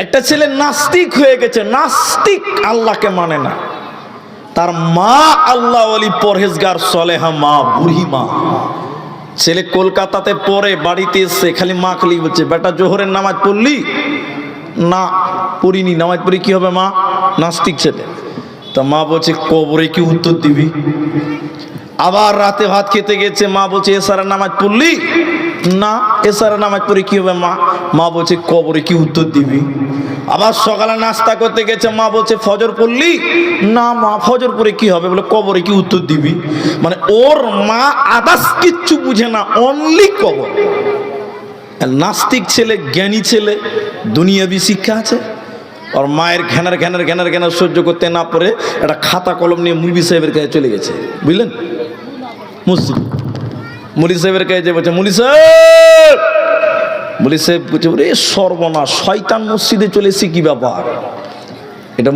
একটা ছেলে নাস্তিক হয়ে গেছে, নাস্তিক, আল্লাহকে মানে না। তার মা আল্লাহ ওয়ালি পরহেজগার সলেহা মা, বুড়ি মা। ছেলে কলকাতাতে পড়ে, বাড়িতে এসে খালি মা খালি বলছে, বেটা জোহরের নামাজ পড়লি? না পড়িনি। নামাজ পড়ি কি হবে মা? নাস্তিক ছেলে। তা মা বলছে কবরে কি উত্তর দিবি? আবার রাতে ভাত খেতে গেছে, মা বলছে এসারের নামাজ পড়লি? না। এসারের নামাজ পড়ে কি হবে মা? মা বলছে কবরে কি উত্তর দিবি? আবার সকালে নাস্তা করতে গেছে, মা বলছে ফজর পড়লি? না মা। ফজর পড়ে কি হবে? বলে কবরে কি উত্তর দিবি? মানে ওর মা আদার্স কিচ্ছু বুঝে না, অনলি কবর। নাস্তিক ছেলে, জ্ঞানী ছেলে, দুনিয়াবি শিক্ষা আছে। আর মায়ের ঘ্যানার ঘ্যানার ঘ্যানার ঘ্যানার সহ্য করতে না পারে একটা খাতা কলম নিয়ে মুলবি সাহেবের কাছে চলে গেছে, বুঝলেন? মসজিদ মুলি সাহেবের কাছে বলছে, মুলি সাহেব। মুলি সাহেব বলছে, ওরে সর্বনাশ, শয়তান মসজিদে চলে এসেছি, কি ব্যাপার? এটা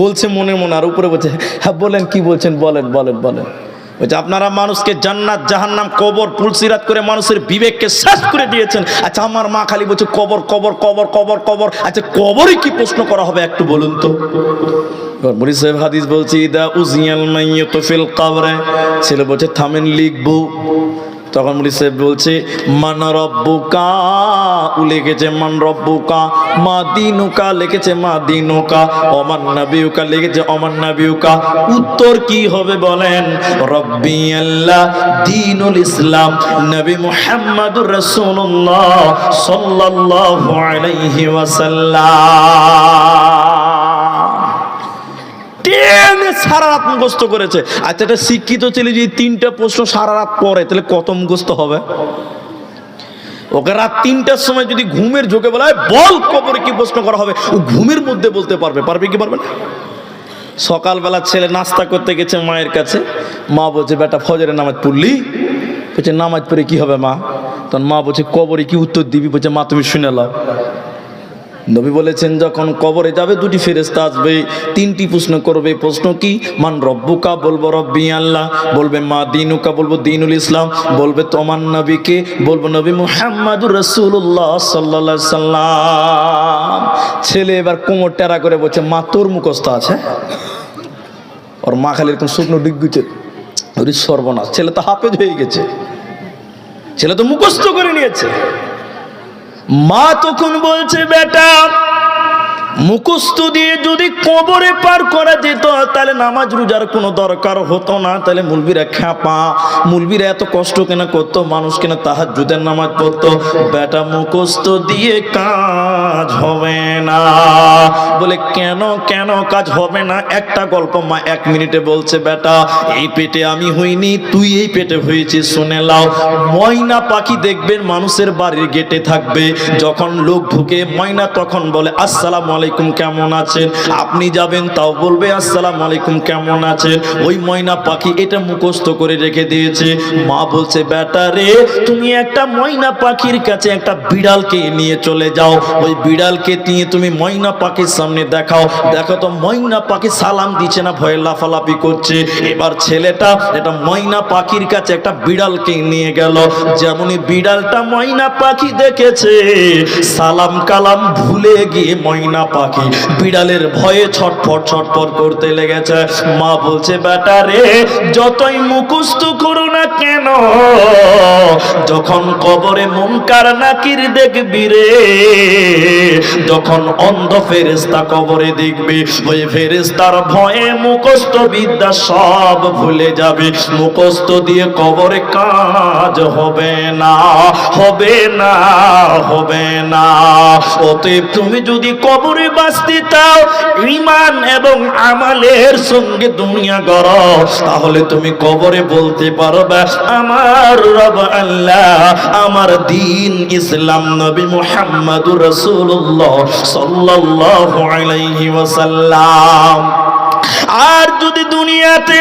বলছে মনে মনে, আর উপরে বলছে হ্যাঁ বলেন, কি বলছেন, বলেন বলেন বলেন। বলছে আপনারা মানুষকে জান্নাত জাহান্নাম কবর পুলসিরাত করে মানুষের বিবেককে শেষ করে দিয়েছেন। আচ্ছা আমার মা খালি বলছে কবর কবর কবর কবর কবর। আচ্ছা কবরে কি প্রশ্ন করা হবে একটু বলুন তো। মুলি সাহেব হাদিস বলছে, ইদা উজিয়াল মাইয়িতু ফিল কবরে। ছেলে বলছে থামেন লিখবো। তখন মুলি সাহেব বলছে, মান রব্বুকা, লিখেছে মান রব্বুকা, মা দিনুকা লিখেছে মা দিনুকা, ওমান নাবিয়ুকা লিখেছে ওমান নাবিয়ুকা। উত্তর কি হবে বলেন? রব্বি আল্লাহ, দ্বীনুল ইসলাম, নবী মুহাম্মদুর রাসূলুল্লাহ সাল্লাল্লাহু আলাইহি ওয়াসাল্লাম। সারা রাত মুখস্থ করেছে। আচ্ছা এটা শিক্ষিত ছেলে যদি তিনটা প্রশ্ন সারা রাত পড়ে তাহলে কত মুখস্থ হবে? ওকে রাত 3টার সময় যদি ঘুমের ঝোঁকে বলা হয় বল কবরে কি প্রশ্ন করা হবে, ও ঘুমের মধ্যে বলতে পারবে? পারবে কি পারবে না? সকালবেলা ছেলে নাস্তা করতে গেছে মায়ের কাছে, মা বলছে বেটা ফজরের নামাজ পড়লি? বলছে নামাজ পড়ে কি হবে মা? তখন মা বলছে কবরে কি উত্তর দিবি? বলছে মা তুমি শুনে নাও। নবী বলেছেন যখন কবরে যাবে দুটি ফেরেশতা আসবে, তিনটি প্রশ্ন করবে। প্রশ্ন কি? মান রব্বুকা, বলবো রব্বি আল্লাহ। বলবে মা দিনুকা, বলবো দিনুল ইসলাম। বলবে তোমার নবীকে, বলবো নবী মুহাম্মদুর রাসূলুল্লাহ সাল্লাল্লাহু আলাইহি সাল্লাম। ছেলে এবার কোমর টেরা করে বলছে মা তোর মুখস্থ আছে? ওর মা খালি এরকম শুকনো ডিগুছে, ওরে সর্বনাশ, ছেলে তো হাফেজ হয়ে গেছে, ছেলে তো মুখস্থ করে নিয়েছে। মা তখন বলছে বেটা মুখস্থ দিয়ে যদি কবরে পার করা যেত তাহলে নামাজ রোজার কোনো দরকার হতো না। তাহলে মুলবিরা খ্যাপা, মুলবিরা এত কষ্ট কেন করতো, মানুষ কেন তাহাজ্জুদের নামাজ পড়তো? বেটা মুখস্থ দিয়ে কাজ হবে না। বলে কেন কেন কাজ হবে না? একটা গল্প মা 1 মিনিটে বলছে। বেটা এই পেটে আমি হইনি, তুই এই পেটে হয়েছিস, শুনে লাও। ময়না পাখি দেখবেন মানুষের বাড়ির গেটে থাকবে, যখন লোক ঢুকে ময়না তখন বলে আসসালামু আলাইকুম কেমন আছেন? আপনি যাবেন তাও বলবে আসসালামু আলাইকুম কেমন আছেন? ওই ময়না পাখি এটা মুখস্থ করে রেখে দিয়েছে। মা বলছে বেটা রে তুমি একটা ময়না পাখির কাছে একটা বিড়ালকে নিয়ে চলে যাও, ওই বিড়ালকে নিয়ে তুমি ময়না পাখির সামনে দেখাও, দেখো তো ময়না পাখি সালাম দিচ্ছে না, ভয়ে লাফালাফি করছে। এবার ছেলেটা এটা ময়না পাখির কাছে একটা বিড়ালকে নিয়ে গেল, যেমনই বিড়ালটা ময়না পাখি দেখেছে সালাম কালাম ভুলে গিয়ে ময়না পাখি বিড়ালের ভয়ে ছটফট ছটফট করতে লেগেছে। মা বলছে বেটা রে যতই মুখস্থ করো না কেন, যখন কবরে মুনকার নাকির দেখবি রে, যখন অন্ধ ফেরেশতা কবরে দেখবে, ওই ফেরেশতার ভয়ে মুখস্থ বিদ্যা সব ভুলে যাবে। মুখস্থ দিয়ে কবরে কাজ হবে না, হবে না, হবে না। অতএব তুমি যদি কবরে বাঁচতে চাও ঈমান এবং আমলের সঙ্গে দুনিয়া গড়ো, তাহলে তুমি কবরে বলতে পারবে আমার রব আল্লাহ, আমার দ্বীন ইসলাম, নবী মুহাম্মদুর রাসূলুল্লাহ সাল্লাল্লাহু আলাইহি ওয়াসাল্লাম। আর যদি দুনিয়াতে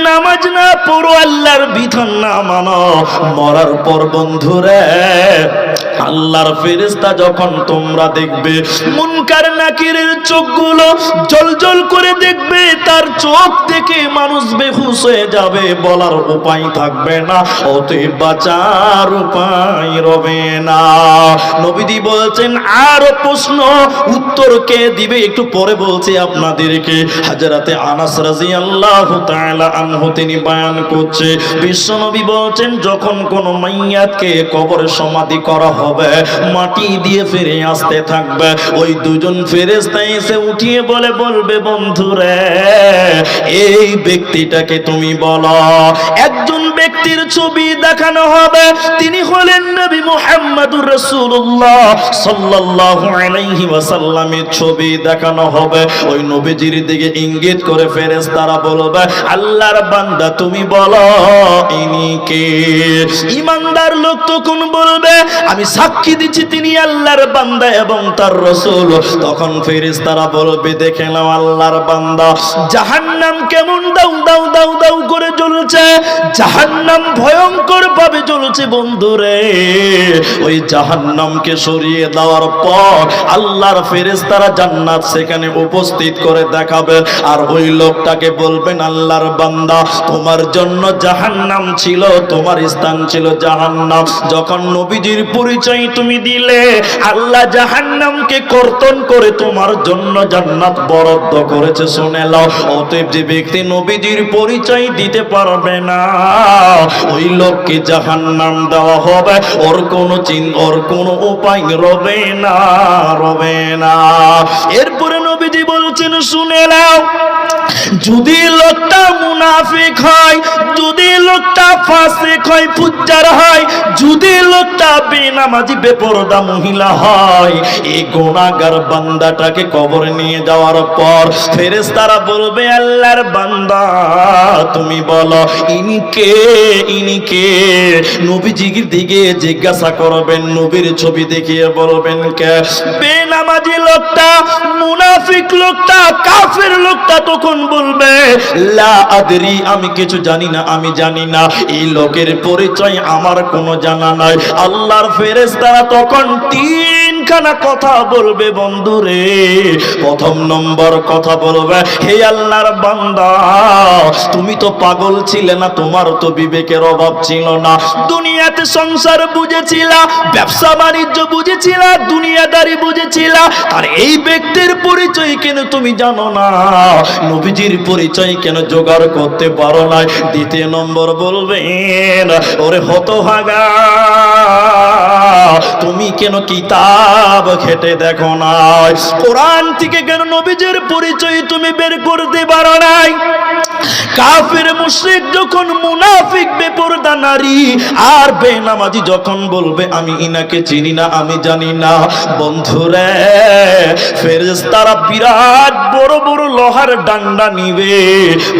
নামাজ না পড়ো, আল্লাহর বিধান না মানো, মরার পর বন্ধুরে আল্লাহর ফেরেশতা যখন তোমরা দেখবে মুনকার নাকিরের চোখগুলো জলজল করে দেখবে, তার চোখ থেকে মানুষ বেহুশ হয়ে যাবে, বলার উপায় থাকবে না, অতএব বাঁচার উপায় রবে না। নবীজি বলছেন আরো প্রশ্ন, উত্তর কে দিবে একটু পরে বলছি আপনাদেরকে। হযরতে আনাস রাদিয়াল্লাহু তাআলা আনহু তিনি বয়ান করছে, বিশ্ব নবী বলছেন যখন কোন মাইয়াতকে কবরে সমাধি করা হবে, মাটি দিয়ে ফিরে আসতে থাকবে, ওই দুজন ফেরেশতা এসে উঠিয়ে বলবে বন্ধুরে এই ব্যক্তিটাকে তুমি বলো। একজন ব্যক্তির ছবি দেখানো হবে, তিনি হলেন নবী মুহাম্মদুর রাসূলুল্লাহ সাল্লাল্লাহু আলাইহি ওয়াসাল্লামের ছবি দেখানো হবে। ওই নবীজির দিকে ইঙ্গিত করে ফেরেশতারা বলবে আল্লাহর বান্দা তুমি বলো ইনি কে। ঈমানদার লোক তখন বলবে আমি সাক্ষী দিচ্ছি তিনি আল্লাহর বান্দা এবং তার রাসূল। তখন ফেরেশতারা বলবে দেখে নাও আল্লাহর বান্দা, জাহান্নাম কেমন দাউ দাউ দাউ দাউ করে জ্বলছে, জাহান্নাম ভয়ঙ্কর ভাবে জ্বলছে বন্ধুরে। ওই জাহান্নামকে সরিয়ে দেওয়ার পর আল্লাহর ফেরেশতারা জান্নাত সেখানে উপস্থিত করে দেখাবেন, আর ওই লোকটাকে বলবেন আল্লাহর বান্দা তোমার জন্য জাহান্নাম ছিল, তোমার স্থান ছিল জাহান্নাম। যখন নবীজির পরিচয় তুমি দিলে, আল্লাহ জাহান্নামকে কর্তন করে তোমার জন্য জান্নাত বরাদ্দ করেছে, শুনে নাও। অতএব যে ব্যক্তি নবীজির পরিচয় দিতে পারবে না, ওই লোককে জাহান্নাম দেওয়া হবে, ওর কোনো উপায় রবে না, রবে না। এরপরে নবীজি বলছেন শুনে নাও, যদি লোকটা মুনাফিক হয়, যদি লোকটা ফাসিক হয়, ফুজ্জার হয়, যদি লোকটা বেনামাজি বেপরদা মহিলা হয়, এই গুনাহগার বান্দাটাকে কবরে নিয়ে যাওয়ার পর ফেরেশতারা বলবে আল্লাহর বান্দা তুমি বলো ইনি কে, ইনি কে। নবীজির দিকে জিজ্ঞাসা করবেন, নবীর ছবি দেখিয়ে বলবেন কে। বেনামাজি লোকটা, মুনাফিক লোকটা, কাফের লোকটা তখন বলবে লা আদরি আমি কিছু জানি না, আমি জানি না, এই লোকের পরিচয় আমার কোনো জানা নাই। আল্লাহর ফেরেশতারা তখন তিনখানা কথা বলবে বন্ধুরে। প্রথম নম্বর কথা বলবে হে আল্লাহর বান্দা তুমি তো পাগল ছিলে না, তোমার তো বিবেকের অভাব ছিল না, দুনিয়াতে সংসার বুঝেছিলা, ব্যবসা বাণিজ্য বুঝেছিলা, দুনিয়াদারি বুঝেছিলা, আর এই ব্যক্তির পরিচয় কেন তুমি জানো না, নবীজির পরিচয় কেন জোগাড় করতে পারো না। দ্বিতীয় নম্বর বলবেন ওরে হতভাগা তুমি কেন কিতাব ঘেটে দেখো না, কোরআন থেকে কেন নবীজির পরিচয় তুমি বের করতে পারো নাই। কাফের মুশরিক যখন, মুনাফিক বেপরদা নারী আর বেনামাজি যখন বলবে আমি ইনাকে চিনি না, আমি জানি না, বন্ধুরে ফেরেশতারা বিরাট বড় বড় লোহার ডান্ডা নিবে,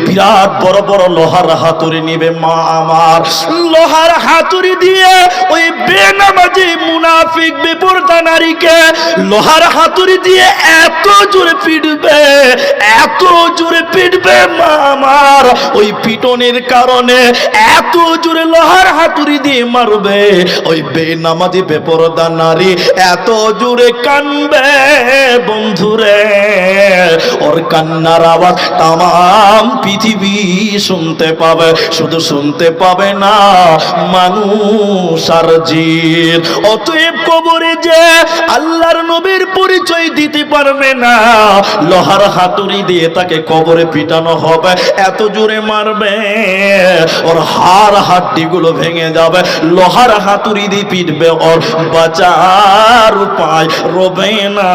বিরাট বড় বড় লোহার হাতুড়ি নিবে মা আমার, লোহার হাতুড়ি দিয়ে ওই বেনামাজি মুনাফিক বেপরদা নারীকে লোহার হাতুড়ি দিয়ে এত জোরে পিটবে, এত জোরে পিটবে মা আমার, ওই পিটনের কারণে এত জোরে লোহার হাতুড়ি দিয়ে মারবে, ওই বেনামাজি বেপরদা নারী এত জোরে কানবে বন্ধুরে, ওর কান্নার আওয়াজ তাম পৃথিবী শুনতে পাবে, শুধু শুনতে পাবে না মানুষ আর জিন। অতএব কবরে যে আল্লাহর নবীর পরিচয় দিতে পারবে না, লোহার হাতুড়ি দিয়ে তাকে কবরে পিটানো হবে, এত জোরে মারবে ওর হাড় হাড্ডি গুলো ভেঙে যাবে, লোহার হাতুড়ি দিয়ে পিটবে, ওর বাঁচার উপায় রবে না,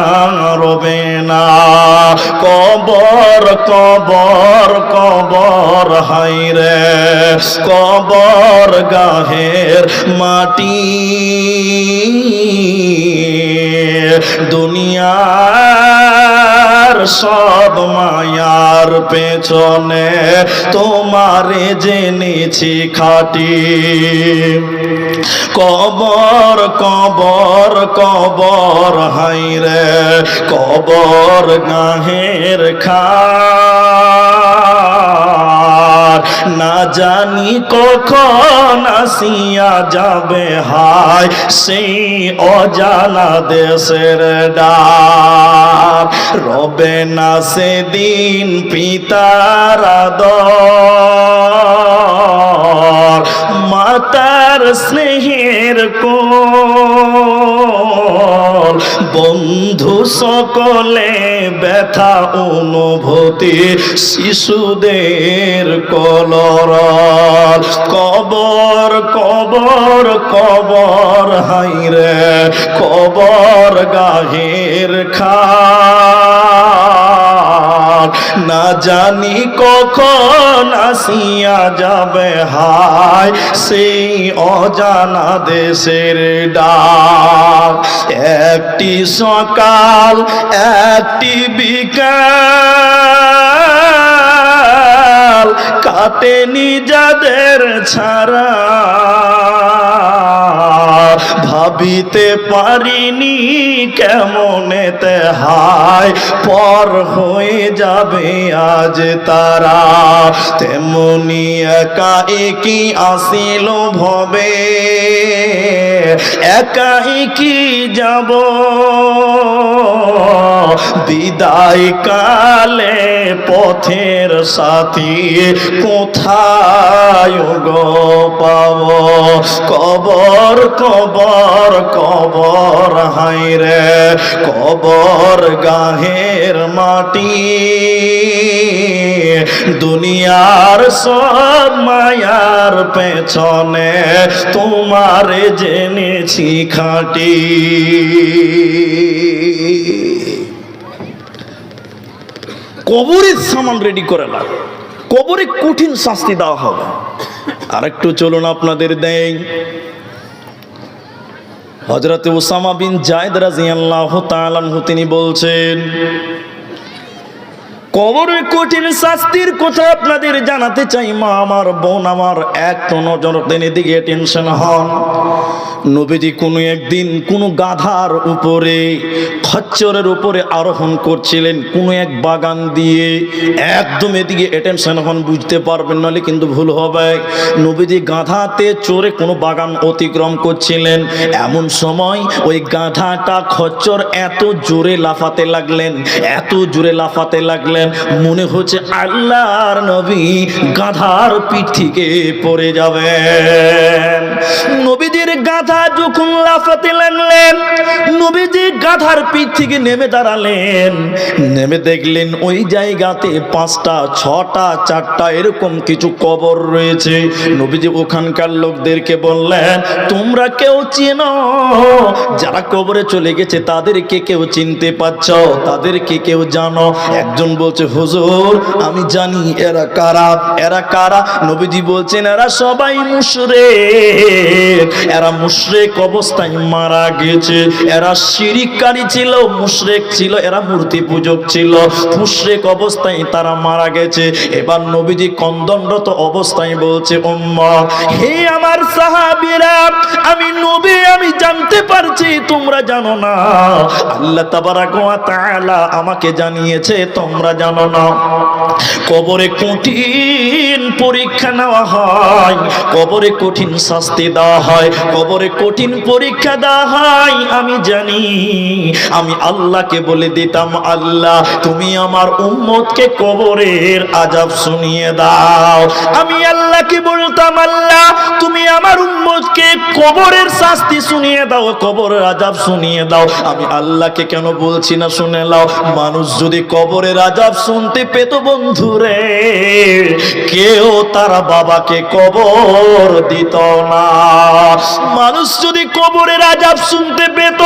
রবে না। কবর কবর কবর হায় রে কবর গাহের মাটি, দুনিয়ার সব মায়ার পেছনে তোমারে জেনেছি খাটি। কবর কবর কবর হায় রে কবর গাহের খা না জানি কখন আসিয়া যাবে হায় সেই অজানা দেশের ডাক। রবে না সেদিন পিতার আদর, মাতার স্নেহের কোল, বন্ধু সকলে ব্যথা অনুভূতি শিশুদের কলরল। কবর কবর কবর হাইরে কবর গাহের খাট, না জানি কখন আসিয়া যাবে হায় সেই অজানা দেশের ডাক। একটি সকাল একটি বিকাল কাটেনি যাদের ছাড়া, ভাবিতে পারিনি কেমনেতে হায় পর হয়ে যাবে আজ তারা। তেমনি একা একই আসিল ভবে, একাই কি যাব বিদায় কালে পথের সাথী কোথায় গো পাব। কবর কবর কবর হাইরে কবর গাহের মাটি, দুনিয়ার সব মায়ার পেছনে তোমার জেনেছি খাঁটি। কবরের সামান রেডি করে না, কবরে কঠিন শাস্তি দেওয়া হবে। আর একটু চলুন আপনাদের দেই। হযরত উসামা বিন যায়েদ রাদিয়াল্লাহু তাআলা আনহু তিনি বলছেন, কবরে কঠিন শাস্তির কথা আপনাদের জানাতে চাই। মা আমার, বোন আমার, একটু নজর দেন দিকে, টেনশন হন। নবীজি কোনো একদিন কোনো গাধার উপরে খচ্চরের উপরে আরোহণ করছিলেন কোনো এক বাগান দিয়ে। একদম এদিকে অ্যাটেনশন হন, বুঝতে পারবেন নাহলে কিন্তু ভুল হবে। নবীজি গাধাতে চড়ে কোনো বাগান অতিক্রম করছিলেন। এমন সময় ওই গাধাটা খচ্চর এত জোরে লাফাতে লাগলেন, এত জোরে লাফাতে লাগলেন, মনে হচ্ছে আল্লাহর নবী গাধার পিঠ থেকে পড়ে যাবেন। নবীজির গাধা যখন লাফাতে লাগলেন, নবীজি গাধার পিঠ থেকে নেমে দাঁড়ালেন। নেমে দেখলেন ওই জায়গাতে 5টা 6টা 4টা এরকম কিছু কবর রয়েছে। নবীজি ওখানকার লোকদেরকে বললেন, তোমরা কেউ চেনো? যারা কবরে চলে গেছে তাদেরকে কেউ চিনতে পারছ? তাদেরকে কেউ জানো? একজন বলছে, হুজুর আমি জানি। এরা কারা? এরা কারা? নবীজি বলছেন, এরা সবাই মুশরিক। এরা মুশরিক অবস্থায় মারা গেছে। এরা শিরিককারী ছিল, মুশরিক ছিল, এরা মূর্তি পূজক ছিল। মুশরিক অবস্থায় তারা মারা গেছে। এবার নবীজি কন্দনরত অবস্থায় বলছে, উম্মত, হে আমার সাহাবীরা, আমি নবী, আমি জানতে পারছি তোমরা জানো না। আল্লাহ তাবারাক ওয়া তাআলা আমাকে জানিয়েছে তোমরা জানো না। কবরে কঠিন পরীক্ষা নেওয়া হয়, কবরে কঠিন শাস্তি দেওয়া হয়, কবরে কঠিন পরীক্ষা দেওয়া হয়। আমি জানি। আমি আল্লাহকে বলে দিতাম, আল্লাহ তুমি আমার উম্মতকে কবরের আযাব শুনিয়ে দাও। আমি আল্লাহকে বলতাম, আল্লাহ তুমি আমার উম্মতকে কবরের শাস্তি শুনিয়ে দাও, কবরের আযাব শুনিয়ে দাও। আমি আল্লাহকে কেন বলছি না শুনে নাও। মানুষ যদি কবরের আযাব শুনতে পেত বন্ধুরে, কেউ তার বাবাকে কবর দিত না। মানুষ যদি কবরের আযাব শুনতে পেত,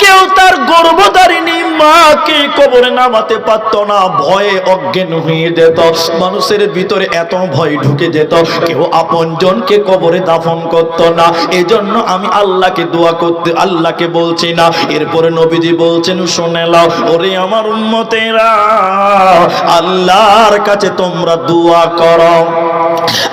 কেউ তার গর্ভধারিণী মাকে কবরে নামাতে পারত না। ভয়ে অজ্ঞান হয়ে যেত। মানুষের ভিতরে এত ভয় ঢুকে যেত, কেউ আপনজনকে কবরে দাফন করত না। এজন্য আমি আল্লাহকে দোয়া করতে, আল্লাহকে বলছি না। এরপরে নবীজি বলছেন, শুনে নাও, ওরে আমার উম্মতেরা, আল্লাহর কাছে তোমরা দোয়া করো।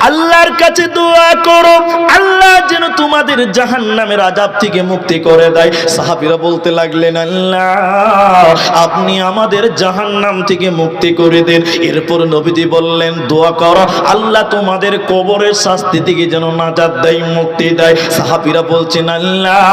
আল্লাহর কাছে দোয়া করো আল্লাহ যেন তোমাদের জাহান্নামের আযাব থেকে মুক্তি করে দেয়। সাহাবীরা বলতে লাগলেন, আল্লাহ আপনি আমাদের জাহান্নাম থেকে মুক্তি করে দেন। এরপর নবীজি বললেন, দোয়া করো আল্লাহ তোমাদের কবরের শাস্তি থেকে যেন নাজাত দেয়, মুক্তি দেয়। সাহাবীরা বলছেন, আল্লাহ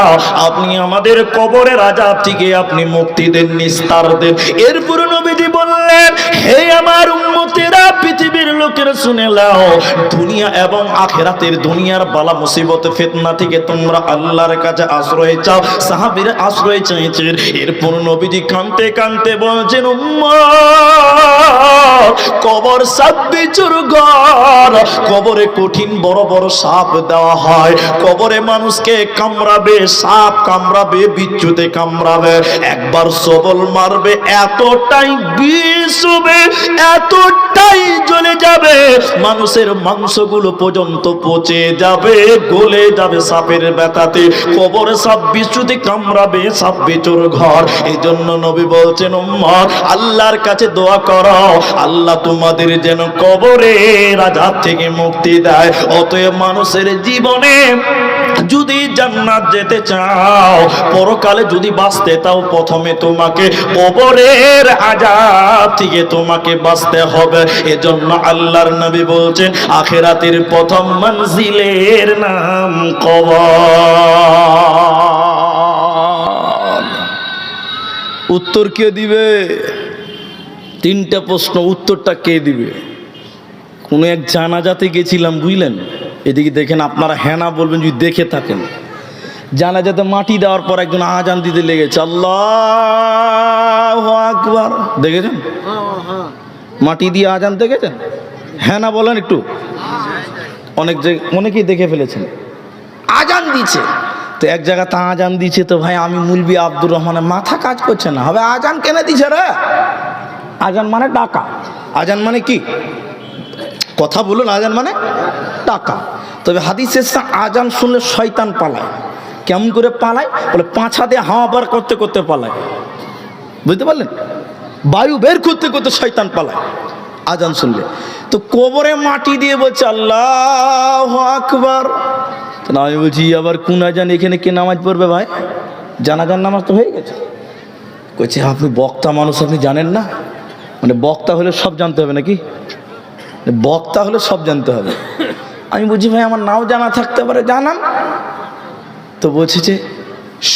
আপনি আমাদের কবরের আযাব থেকে আপনি মুক্তি দেন, নিস্তার দেন। এরপর নবীজি বললেন, হে আমার উম্মতেরা, পৃথিবীর লোকেরা শুনে নাও, দুনিয়া এবং আখিরাতের দুনিয়ার বালা মুসিবত ফিতনা থেকে তোমরা আল্লাহর কাছে আশ্রয় চাও। সাহাবীরা আশ্রয় চাইছেন। এরপর নবীজি কাঁদতে কাঁদতে বলছেন, উম্মত কবর সাপ বিছুর ঘর, কবরে কঠিন বড় বড় সাপ দেওয়া হয়, কবরে মানুষকে কামড়াবে, সাপ কামড়াবে, বিচ্ছুতে কামড়াবে, একবার সবল মারবে এতটাই বিষ হবে, এতটাই জ্বলে যাবে, মানুষের মাংসগুলো পর্যন্ত পচে যাবে, গলে যাবে সাপের ব্যথাতে। কবরে সাপ বিচ্ছুতে কামড়াবে, সাপ বিছুর ঘর। এই জন্য নবী বলছেন, উম্মত আল্লাহর কাছে দোয়া করো আল্লাহ তোমাদের যেন কবরের আযাব থেকে মুক্তি দেয়। অতএব মানুষের জীবনে যদি জান্নাত যেতে চাও, পরকালে যদি বাঁচতে চাও, প্রথমে তোমাকে কবরের আযাব থেকে তোমাকে বাঁচতে হবে। এজন্য আল্লাহর নবী বলছেন, আখিরাতের প্রথম মঞ্জিলের নাম কবর। উত্তর কে দিবে? তিনটা প্রশ্ন, উত্তরটা কে দিবে? কোনো এক জানাজাতে গেছিলাম, বুঝলেন? এদিকে দেখেন, আপনারা হ্যাঁ না বলবেন যদি দেখে থাকেন। জানাজাতে মাটি দেওয়ার পর একজন আজান দিতে লেগেছে, আল্লাহু আকবার। দেখেছেন মাটি দিয়ে আজান দেখেছেন? হ্যাঁ না বলেন একটু। অনেকেই দেখে ফেলেছেন। আজান দিচ্ছে তো এক জায়গাতে আজান দিচ্ছে, তো ভাই আমি মুলবি আব্দুর রহমানের মাথা কাজ করছে না, হবে আজান কেন দিছে রে? আজান মানে ডাকা। আজান মানে কি? কথা বলুন, আজান মানে ডাকা। তবে হাদিসে আজান শুনলে শয়তান পালায়। কেমন করে পালায়? বলে পাঁচা দিয়ে হাওয়া বার করতে করতে পালায়। বুঝতে পারলেন? বায়ু বের করতে করতে শয়তান পালায় আজান শুনলে। তো কবরে মাটি দিয়ে বলছে আল্লাহু আকবার। আমি বলছি আবার কোন আজান? এখানে কে নামাজ পড়বে ভাই? জানাজার নামাজ তো হয়ে গেছে। কইছে আপনি বক্তা মানুষ, আপনি জানেন না? মানে বক্তা হলে সব জানতে হবে নাকি? বক্তা হলে সব জানতে হবে। আমি বুঝি ভাই আমার নাও জানা থাকতে পারে, জানান। তো বলছে যে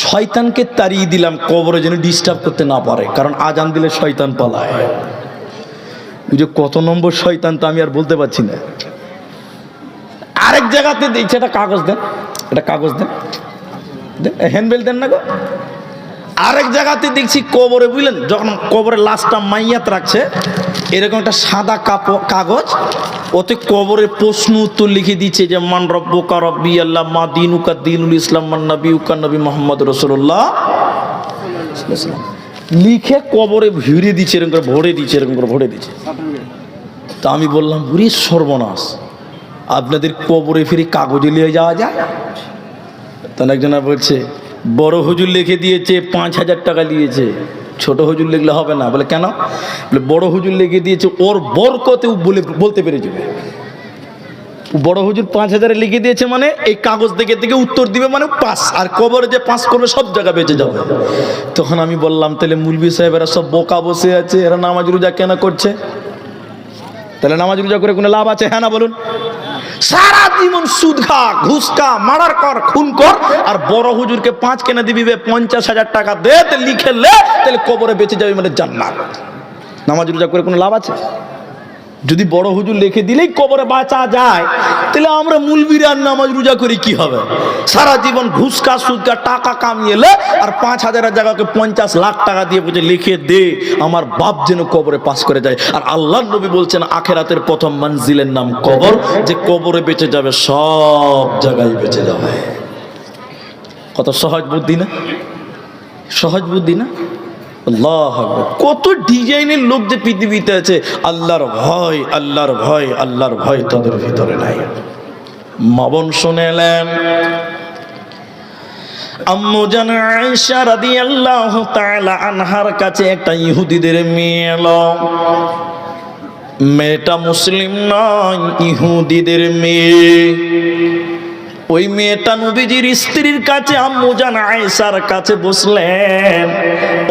শয়তানকে তাড়িয়ে দিলাম কবরে যেন ডিস্টার্ব করতে না পারে, কারণ আজান দিলে শয়তান পালায়। বুঝে কত নম্বর শয়তান তো আমি আর বলতে পারছি না। আরেক জায়গাতে দিচ্ছে, এটা কাগজ দেন, এটা কাগজ দেন, হ্যান্ডবেল দেন না গো। আরেক জায়গাতে দেখছি কবরে, বুঝলেন, যখন কবরে লাশটা মাইয়াত রাখছে, এরকম একটা সাদা কাগজ, ওতে কবরের প্রশ্ন উত্তর লিখে দিচ্ছে যে মান রব্বুকা রব্বি আল্লাহ, মা দিনুকা দিনুল ইসলাম, মান নবিউকা নবী মুহাম্মদ রাসূলুল্লাহ লিখে কবরে ভিড়ে দিচ্ছে, এরকম করে ভরে দিচ্ছে, এরকম করে ভরে দিচ্ছে। তা আমি বললাম, বুড়ি সর্বনাশ, আপনাদের কবরে ফিরে কাগজে নিয়ে যাওয়া যায়? তখন একজনা বলছে বড় হুজুর লিখে দিয়েছে, 5,000 টাকা নিয়েছে, ছোট হুজুর লিখলে হবে না। বলে কেন? বলে বড় হুজুর লিখে দিয়েছে, ওর বরকতে বলতে পেরে যাবে। বড় হুজুর 5,000 লিখে দিয়েছে মানে এই কাগজ দেখে থেকে উত্তর দিবে, মানে পাস। আর কবরে যে পাস করবে সব জায়গা বেঁচে যাবে। তখন আমি বললাম, তাহলে মুলবি সাহেবেরা সব বোকা বসে আছে, এরা নামাজ রোজা কেন করছে? তাহলে নামাজ রোজা করে কোনো লাভ আছে? হ্যাঁ না বলুন। সারা জীবন সুদ খা, ঘুষ খা, মার্ডার কর, খুন কর, আর বড় হুজুরকে 5 কেন দিবি? 50,000 টাকা দে, লিখে লে, তাহলে কবরে বেঁচে যাবে, মানে জান্নাত। নামাজ রোজা করে কোনো লাভ আছে? যদি বড় হুজুর লিখে দিলেই কবরে বাঁচা যায়, তাহলে আমরা মুলবিরা নামাজ রোজা করি কি হবে? সারা জীবন ঘুষ খা, সুদ খা, টাকা কামিয়ে লে, আর 5,000 জায়গাকে 50 লাখ টাকা দিয়ে বলছে লিখে দে, আমার বাপ যেন কবরে পাস করে যায়। আর আল্লাহর নবী বলছেন আখিরাতের প্রথম মঞ্জিলের নাম কবর। যে কবরে বেঁচে যাবে, সব জায়গায় বেঁচে যাবে। কত সহজ বুদ্ধি না? সহজ বুদ্ধি না? আল্লাহু আকবার। কত ডিজাইনের লোক যে পৃথিবীতে আছে, আল্লাহর ভয়, আল্লাহর ভয়, আল্লাহর ভয় তাদের ভিতরে নাই। মা বোন শুনেলেন, আম্মু জান আয়েশা রাদিয়াল্লাহু তাআলা আনহার কাছে একটা ইহুদিদের মেয়ে এলো। মেয়েটা মুসলিম নয়, ইহুদিদের মেয়ে। ওই মেয়েটা নবীজির স্ত্রীর কাছে আম্মু জান আয়েশার কাছে বসলেন,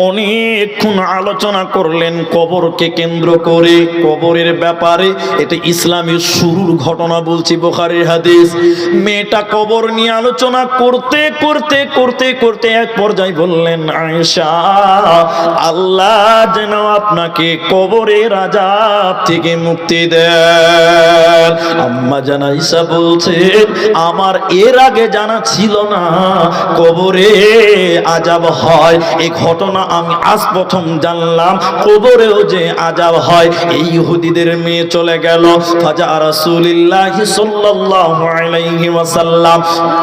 অনেকক্ষণ আলোচনা করলেন কবরকে কেন্দ্র করে, কবরের ব্যাপারে। এটা ইসলামের শুরুর ঘটনা বলছি, বুখারীর হাদিস। মেয়েটা কবর নিয়ে আলোচনা করতে করতে করতে করতে এক পর্যায়ে বললেন, আয়েশা, আল্লাহ যেন আপনাকে কবরের আযাব থেকে মুক্তি দেন। আম্মা জান আয়েশা বলছেন, আমার এর আগে জানা ছিল না কবরে আযাব হয়। এই ঘটনা আমি আজ প্রথম জানলাম, কবরেও যে আযাব হয়। এই ইহুদিদের মেয়ে চলে গেল। ফাজা রাসূলুল্লাহ সাল্লাল্লাহু আলাইহি ওয়াসাল্লাম,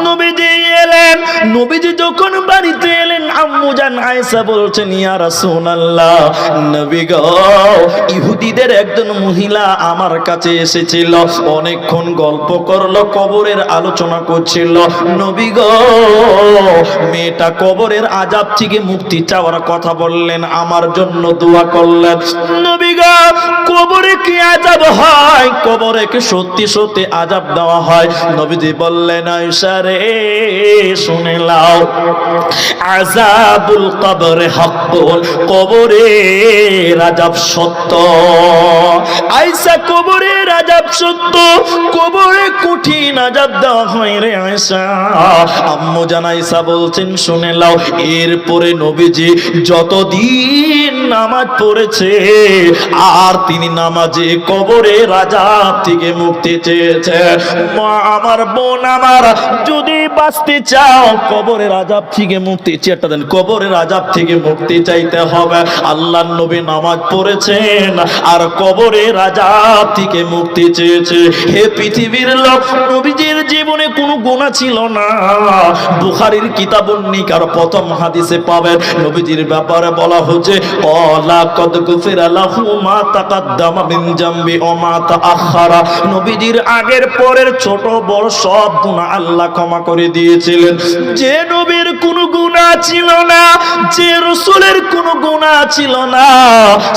নবীজি এলেন। নবীজি যখন বাড়িতে এলেন, আম্মু জান আয়েশা বলছেন, ইয়া রাসূলুল্লাহ, নবী গো, ইহুদিদের একজন মহিলা আমার কাছে এসেছিল, অনেকক্ষণ গল্প করলো, কবরের আলোচনা করছিল। নবী গো, মেয়েটা কবরের আযাব থেকে মুক্তি চাওয়ার কথা বললেন, আমার জন্য দোয়া করলেন। নবী গো, কবরে কি আযাব হয়? কবরে কি সত্যি সত্যি আযাব দেওয়া হয়? নবীজি বললেন, আয়েশা রে, শুনে নাও, আযাবুল কবরে হাক্কুল, কবরের আযাব সত্য। আয়েশা, কবরের আযাব সত্য, কবরে কঠিন আযাব দেওয়া হয় রে আয়েশা। আম্মু জান আয়েশা বলছেন, শুনে নাও। এরপরে নবীজি যতদিন নামাজ পড়েছে, আর তিনি নামাজে কবরের আযাব থেকে মুক্তি চেয়েছে। মা আমার, বোন আমার, যদি বাঁচতে চাও কবরের আযাব থেকে মুক্তি চেয়েটা দেন, কবরের আযাব থেকে মুক্তি চাইতে হবে। আল্লাহর নবী নামাজ পড়েছেন আর কবরের আযাব থেকে মুক্তি চেয়েছে। হে পৃথিবীর লোক, নবীজির জীবনে কোনো গুনাহ ছিল না। বুখারীর কিতাবুন নিকার প্রথম হাদিসে পাবেন, নবীজির ব্যাপারে বলা হচ্ছে, ওয়ালা কদ গুফিরা লাহু মা তাকাদ্দামা মিন জামবি ওয়া মা তাআখারা। নবীজির আগের পরের ছোট বড় সব গুনাহ আল্লাহ ক্ষমা করে দিয়েছিলেন। যে নবীর কোনো গুনাহ ছিল না, যে রাসূলের কোনো গুনাহ ছিল না,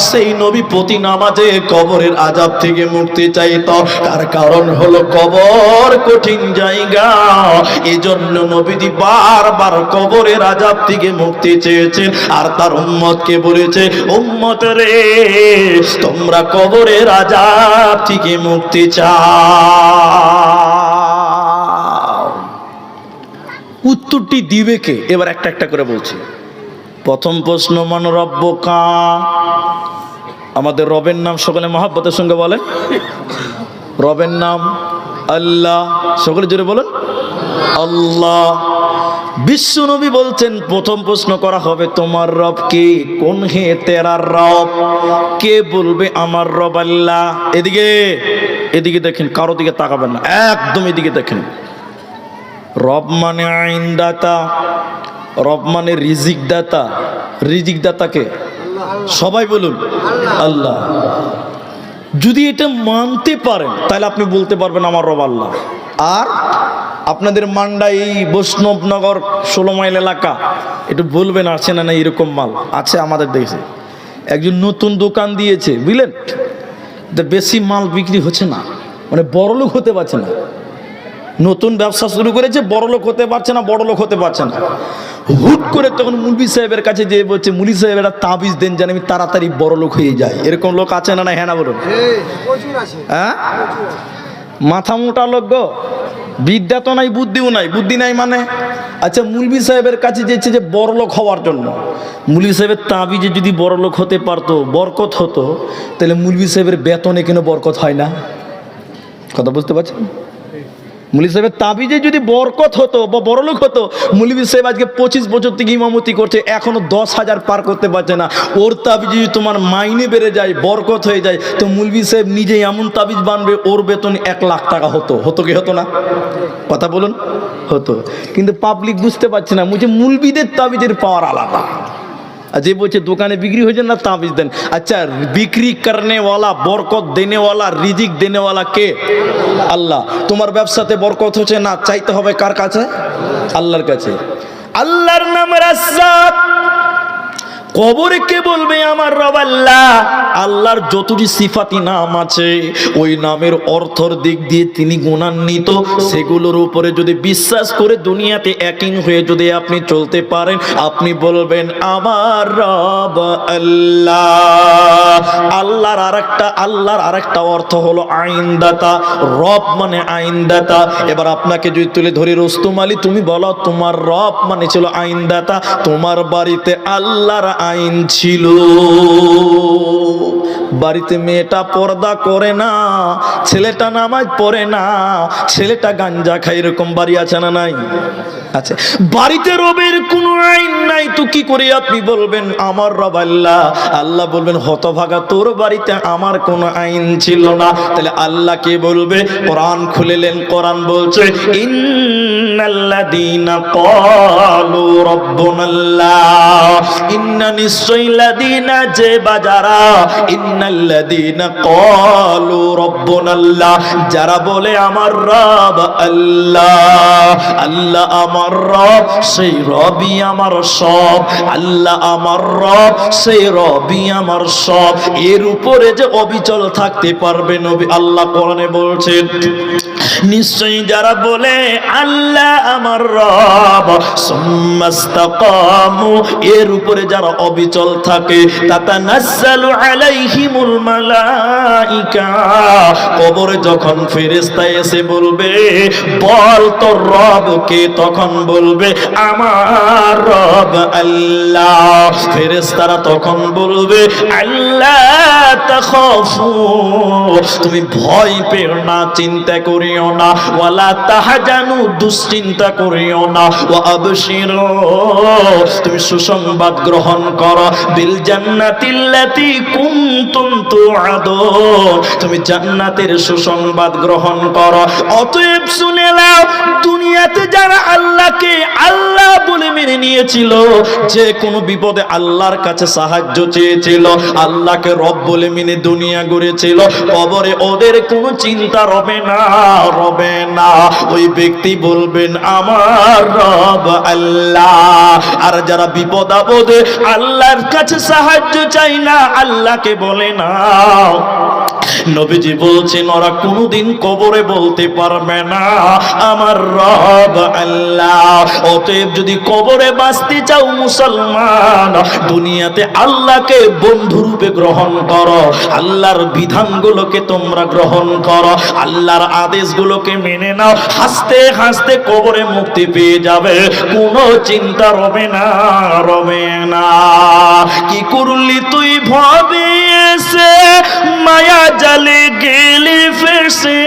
সেই নবী প্রতি নামাজে কবরের আযাব থেকে মুক্তি চাইতো। তার কারণ হলো কবর কঠিন জায়গা, এজন্য নবীজি বারবার কবরের আযাব থেকে মুক্তি চেয়েছেন। আর তার উম্মতকে বলেছে, উম্মত রে, তোমরা কবরের আযাব থেকে মুক্তি চাও। উত্তরটি দিবে কে? এবার একটা একটা করে বলছি। প্রথম প্রশ্ন, মান রব্বুকা, আমাদের রবের নাম সকলে মহব্বতের সঙ্গে বলেন। রবের নাম আল্লাহ, সকলে জোরে বলেন আল্লাহ। বিশ্ব নবী বলছেন, প্রথম প্রশ্ন করা হবে, তোমার রব কে? কোন হে তেরা রব? কে বলবে আমার রব আল্লাহ? এদিকে এদিকে দেখেন, কারো দিকে তাকাবেন না, একদম এদিকে দেখেন। রব মানে আইন দাতা, রব মানে রিজিক দাতা। রিজিক দাতাকে সবাই বলুন আল্লাহ। যদি এটা মানতে পারেন, তাহলে আপনি বলতে পারবেন আমার রব আল্লাহ। আর আপনাদের মান্ডা, এই বৈষ্ণবনগর 16 মাইল এলাকা, একটু বলবেন আছে না না এরকম মাল আছে আমাদের দেশে। একজন নতুন দোকান দিয়েছে, বুঝলেন, বেশি মাল বিক্রি হচ্ছে না, মানে বড়লোক হতে পারছে না। নতুন ব্যবসা শুরু করেছে, বড়লোক হতে পারছে না, বড়লোক হতে পারছে না। হুট করে তখন মুলবি সাহেবের কাছে যে বলছে, মুলি সাহেব একটা তাবিজ দেন যেন আমি তাড়াতাড়ি বড়লোক হয়ে যাই। এরকম লোক আছে না? না হ্যাঁ না বলুন। হ্যাঁ, মাথা মোটা লোক গো, বিদ্যা তো নাই, বুদ্ধিও নাই। বুদ্ধি নাই মানে, আচ্ছা, মুলবি সাহেবের কাছে যেছে যে বড়লোক হওয়ার জন্য। মুলবি সাহেবের তাবিজে যদি বড়লোক হতে পারতো, বরকত হতো, তাহলে মুলবি সাহেবের বেতনে কেন বরকত হয় না? কথা বুঝতে পারছেন? মুলবি সাহেবের তাবিজে যদি বরকত হতো বা বড়লোক হতো, মুলবি সাহেব আজকে 25 বছর থেকে ইমামতি করছে, এখনো 10,000 পার করতে পারছে না। ওর তাবিজে যদি তোমার মাইনে বেড়ে যায়, বরকত হয়ে যায়, তো মুলবি সাহেব নিজেই এমন তাবিজ বানবে, ওর বেতন 1 লাখ টাকা হতো। হতো কি হতো না? কথা বলুন, হতো। কিন্তু পাবলিক বুঝতে পারছে না, মুঝে মুলবিদের তাবিজের পাওয়ার আলাদা। আর যে বলছে দোকানে বিক্রি হয়ে যায় না, তাবিজ দেন। আচ্ছা, বিক্রি করনেওয়ালা, বরকত দেনেওয়ালা, রিজিক দেনেওয়ালা কে? আল্লাহ। তোমার ব্যবসাতে বরকত হচ্ছে না, চাইতে হবে কার কাছে? আল্লাহর কাছে। আল্লাহর নাম রাজ্জাক। কবরে কে বলবে আমার রব আল্লাহ? আল্লাহর যতটি সিফাতি নাম আছে ওই নামের অর্থর দিক দিয়ে তিনি গুণান্বিত, সেগুলোর উপরে যদি বিশ্বাস করে দুনিয়াতে একই হয়ে যদি আপনি চলতে পারেন, আপনি বলবেন আমার রব আল্লাহ। আল্লাহর আরেকটা অর্থ হলো আইনদাতা। রব মানে আইনদাতা। এবার আপনাকে যদি তুলে ধরি, রুস্তম আলী তুমি বলো তোমার রব মানে ছিল আইনদাতা, তোমার বাড়িতে আল্লাহর আইন ছিল। বাড়িতে মেয়েটা পর্দা করে না, ছেলেটা নামাজ পড়ে না, ছেলেটা গাঞ্জা খায়, এরকম বাড়ি আছে না নাই? আচ্ছা, বাড়িতে রবের কোনো আইন নাই তো কি করে আপনি বলবেন আমার রব আল্লাহ? আল্লাহ বলবেন হতভাগা, তোর বাড়িতে আমার কোনো আইন ছিল না। তাহলে আল্লাহ কে বলবে? কোরআন খুলেলেন, কোরআন বলছে ইন্নাল্লাযীনা ক্বালু রাব্বুনাল্লাহ, ইন্না নিশ্চয়ইল্লাযীনা যে বাজারা, ইন্নাল্লাযীনা ক্বালু রাব্বুনাল্লাহ যারা বলে আমার রব আল্লাহ, আল্লাহ আমার রব, সেই রবই আমার সব, আল্লাহ আমার রব, সেই রবই আমার সব। এর উপরে যে অবিচল থাকতে পারবে নবী আল্লাহ কোরআনে বলছেন নিশ্চয়ই যারা বলে আল্লাহ আমার রব সুম্মাস্তাকামু, এর উপরে যারা অবিচল থাকে, তাতানাজ্জালু আলাইহিমুল মালাইকা, কবরে যখন ফেরেশতা এসে বলবে বল তোর রব কে, তখন বলবে আমার রব আল্লাহ। ফেরেশতারা তখন বলবে আল্লাহ তাখাফু, তুমি ভয় পেও না, চিন্তা করিও না, ওয়ালা তাহজানু, দুশ্চিন্তা করিও না, ওয়া আবশিরু, তুমি সুসংবাদ গ্রহণ করো, বিল জান্নাতিল্লাতী কুনতুম তুআদুন, তুমি জান্নাতের সুসংবাদ গ্রহণ করো। অতএব শুনে নাও, দুনিয়াতে যারা আল্লাহকে আল্লাহ বলে মেনে নিয়েছিল, যে কোনো বিপদে আল্লাহর কাছে সাহায্য চেয়েছিল, আল্লাহকে রব বলে মেনে দুনিয়া গড়েছিল, কবরে ওদের কোনো চিন্তা রবে না, রবে না। ওই ব্যক্তি বলবেন আমার রব আল্লাহ। আর যারা বিপদ আপদে আল্লাহর কাছে সাহায্য চাই না, আল্লাহকে বলে না, নবীজি বলছেন ওরা কোনোদিন কবরে বলতে পারবে না আমার রব আল্লাহ। অতএব যদি কবরে বাঁচতে চাও মুসলমান, দুনিয়াতে আল্লাহকে বন্ধুরূপে গ্রহণ করো, আল্লাহর বিধানগুলোকে তোমরা গ্রহণ করো, আল্লাহর আদেশগুলোকে মেনে নাও, হাসতে হাসতে কবরে মুক্তি পেয়ে যাবে, কোনো চিন্তা রবে না, রবে না। কি করলি তুই ভাবে এসে, মায়া জালে গেলি ফেসে,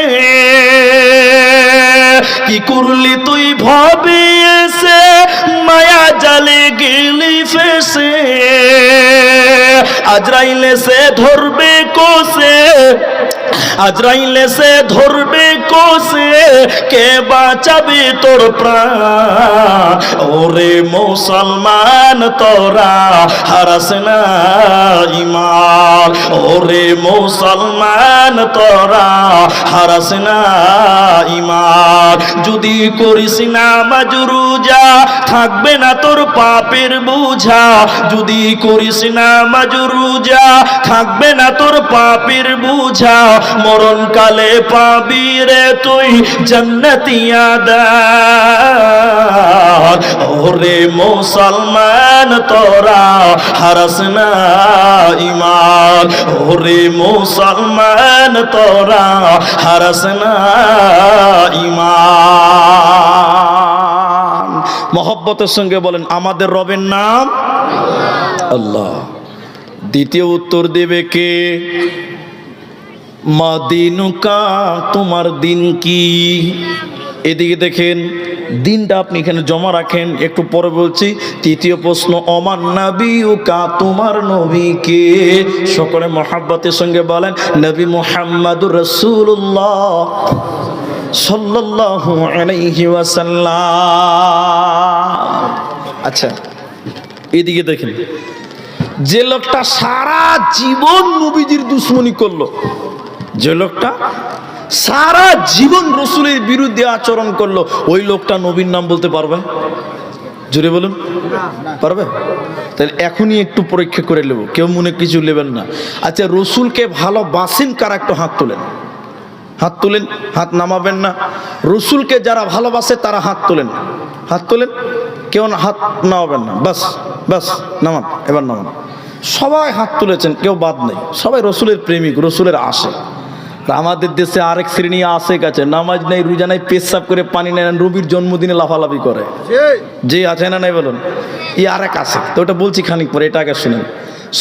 কি করলি তুই ভাবে এসে, মায়া জালে গেলি ফেসে, আজরাইলে সে ধরবে কোসে, আজরাইলে সে ধরবে কোসে, কে বাঁচাবে তোর প্রাণ? ওরে মুসলমান তোরা হারাস না ঈমান, ওরে মুসলমান তোরা হারাস না ঈমান। যদি করিস না মাজরুজা, থাকবে না তোর পাপের বোঝা, যদি করিস না মাজরুজা, থাকবে না তোর পাপের বোঝা, মরণ কালে পাবি রে তুই জান্নাতি আদার। ওরে মুসলমান তোরা হারাস না ঈমান, ওরে মুসলমান তোরা হারাস না ঈমান। মহব্বতের সঙ্গে বলেন আমাদের রবের নাম আল্লাহ। দ্বিতীয় উত্তর দেবে কে? মা দিনুকা, তোমার দিন কি? এদিকে দেখেন, দিনটা আপনি এখানে জমা রাখেন, একটু পরে বলছি। তৃতীয় প্রশ্ন অমান নবিউকা, তোমার নবী কে? সকলে মহাব্বতের সঙ্গে বলেন নবী মুহাম্মাদুর রাসূলুল্লাহ সাল্লাল্লাহু আলাইহি ওয়াসাল্লাম। আচ্ছা, এদিকে দেখেন, যে লোকটা সারা জীবন নবীজির দুশ্মনী করলো, যে লোকটা সারা জীবন রসুলের বিরুদ্ধে আচরণ করলো, ওই লোকটা নবীর নাম বলতে পারবে? জোরে বলুন, পারবে? তাহলে এখনই একটু পরীক্ষা করে নেব, কেউ মনে কিছু নেবেন না। আচ্ছা, রসুলকে ভালোবাসেন কারা? একটু হাত তোলেন, হাত তোলেন, হাত নামাবেন না। রসুলকে যারা ভালোবাসে তারা হাত তোলেন, হাত তোলেন। কেউ হাত নামাবেন না, বাস বাস, নামান, এবার নামান। সবাই হাত তুলেছেন, কেউ বাদ নেই, সবাই রসুলের প্রেমিক, রসুলের আশিক। আমাদের দেশে আরেক শ্রেণী আশেক আছে, নামাজ নেই, রোজা নেই, পেশাব করে পানি নেন, রবির জন্মদিনে লাফালাফি করে, যে আছে না নাই বলুন, ই আরেক আশেক। তো ওটা বলছি খানিক পরে, এটা আগে শুনেন।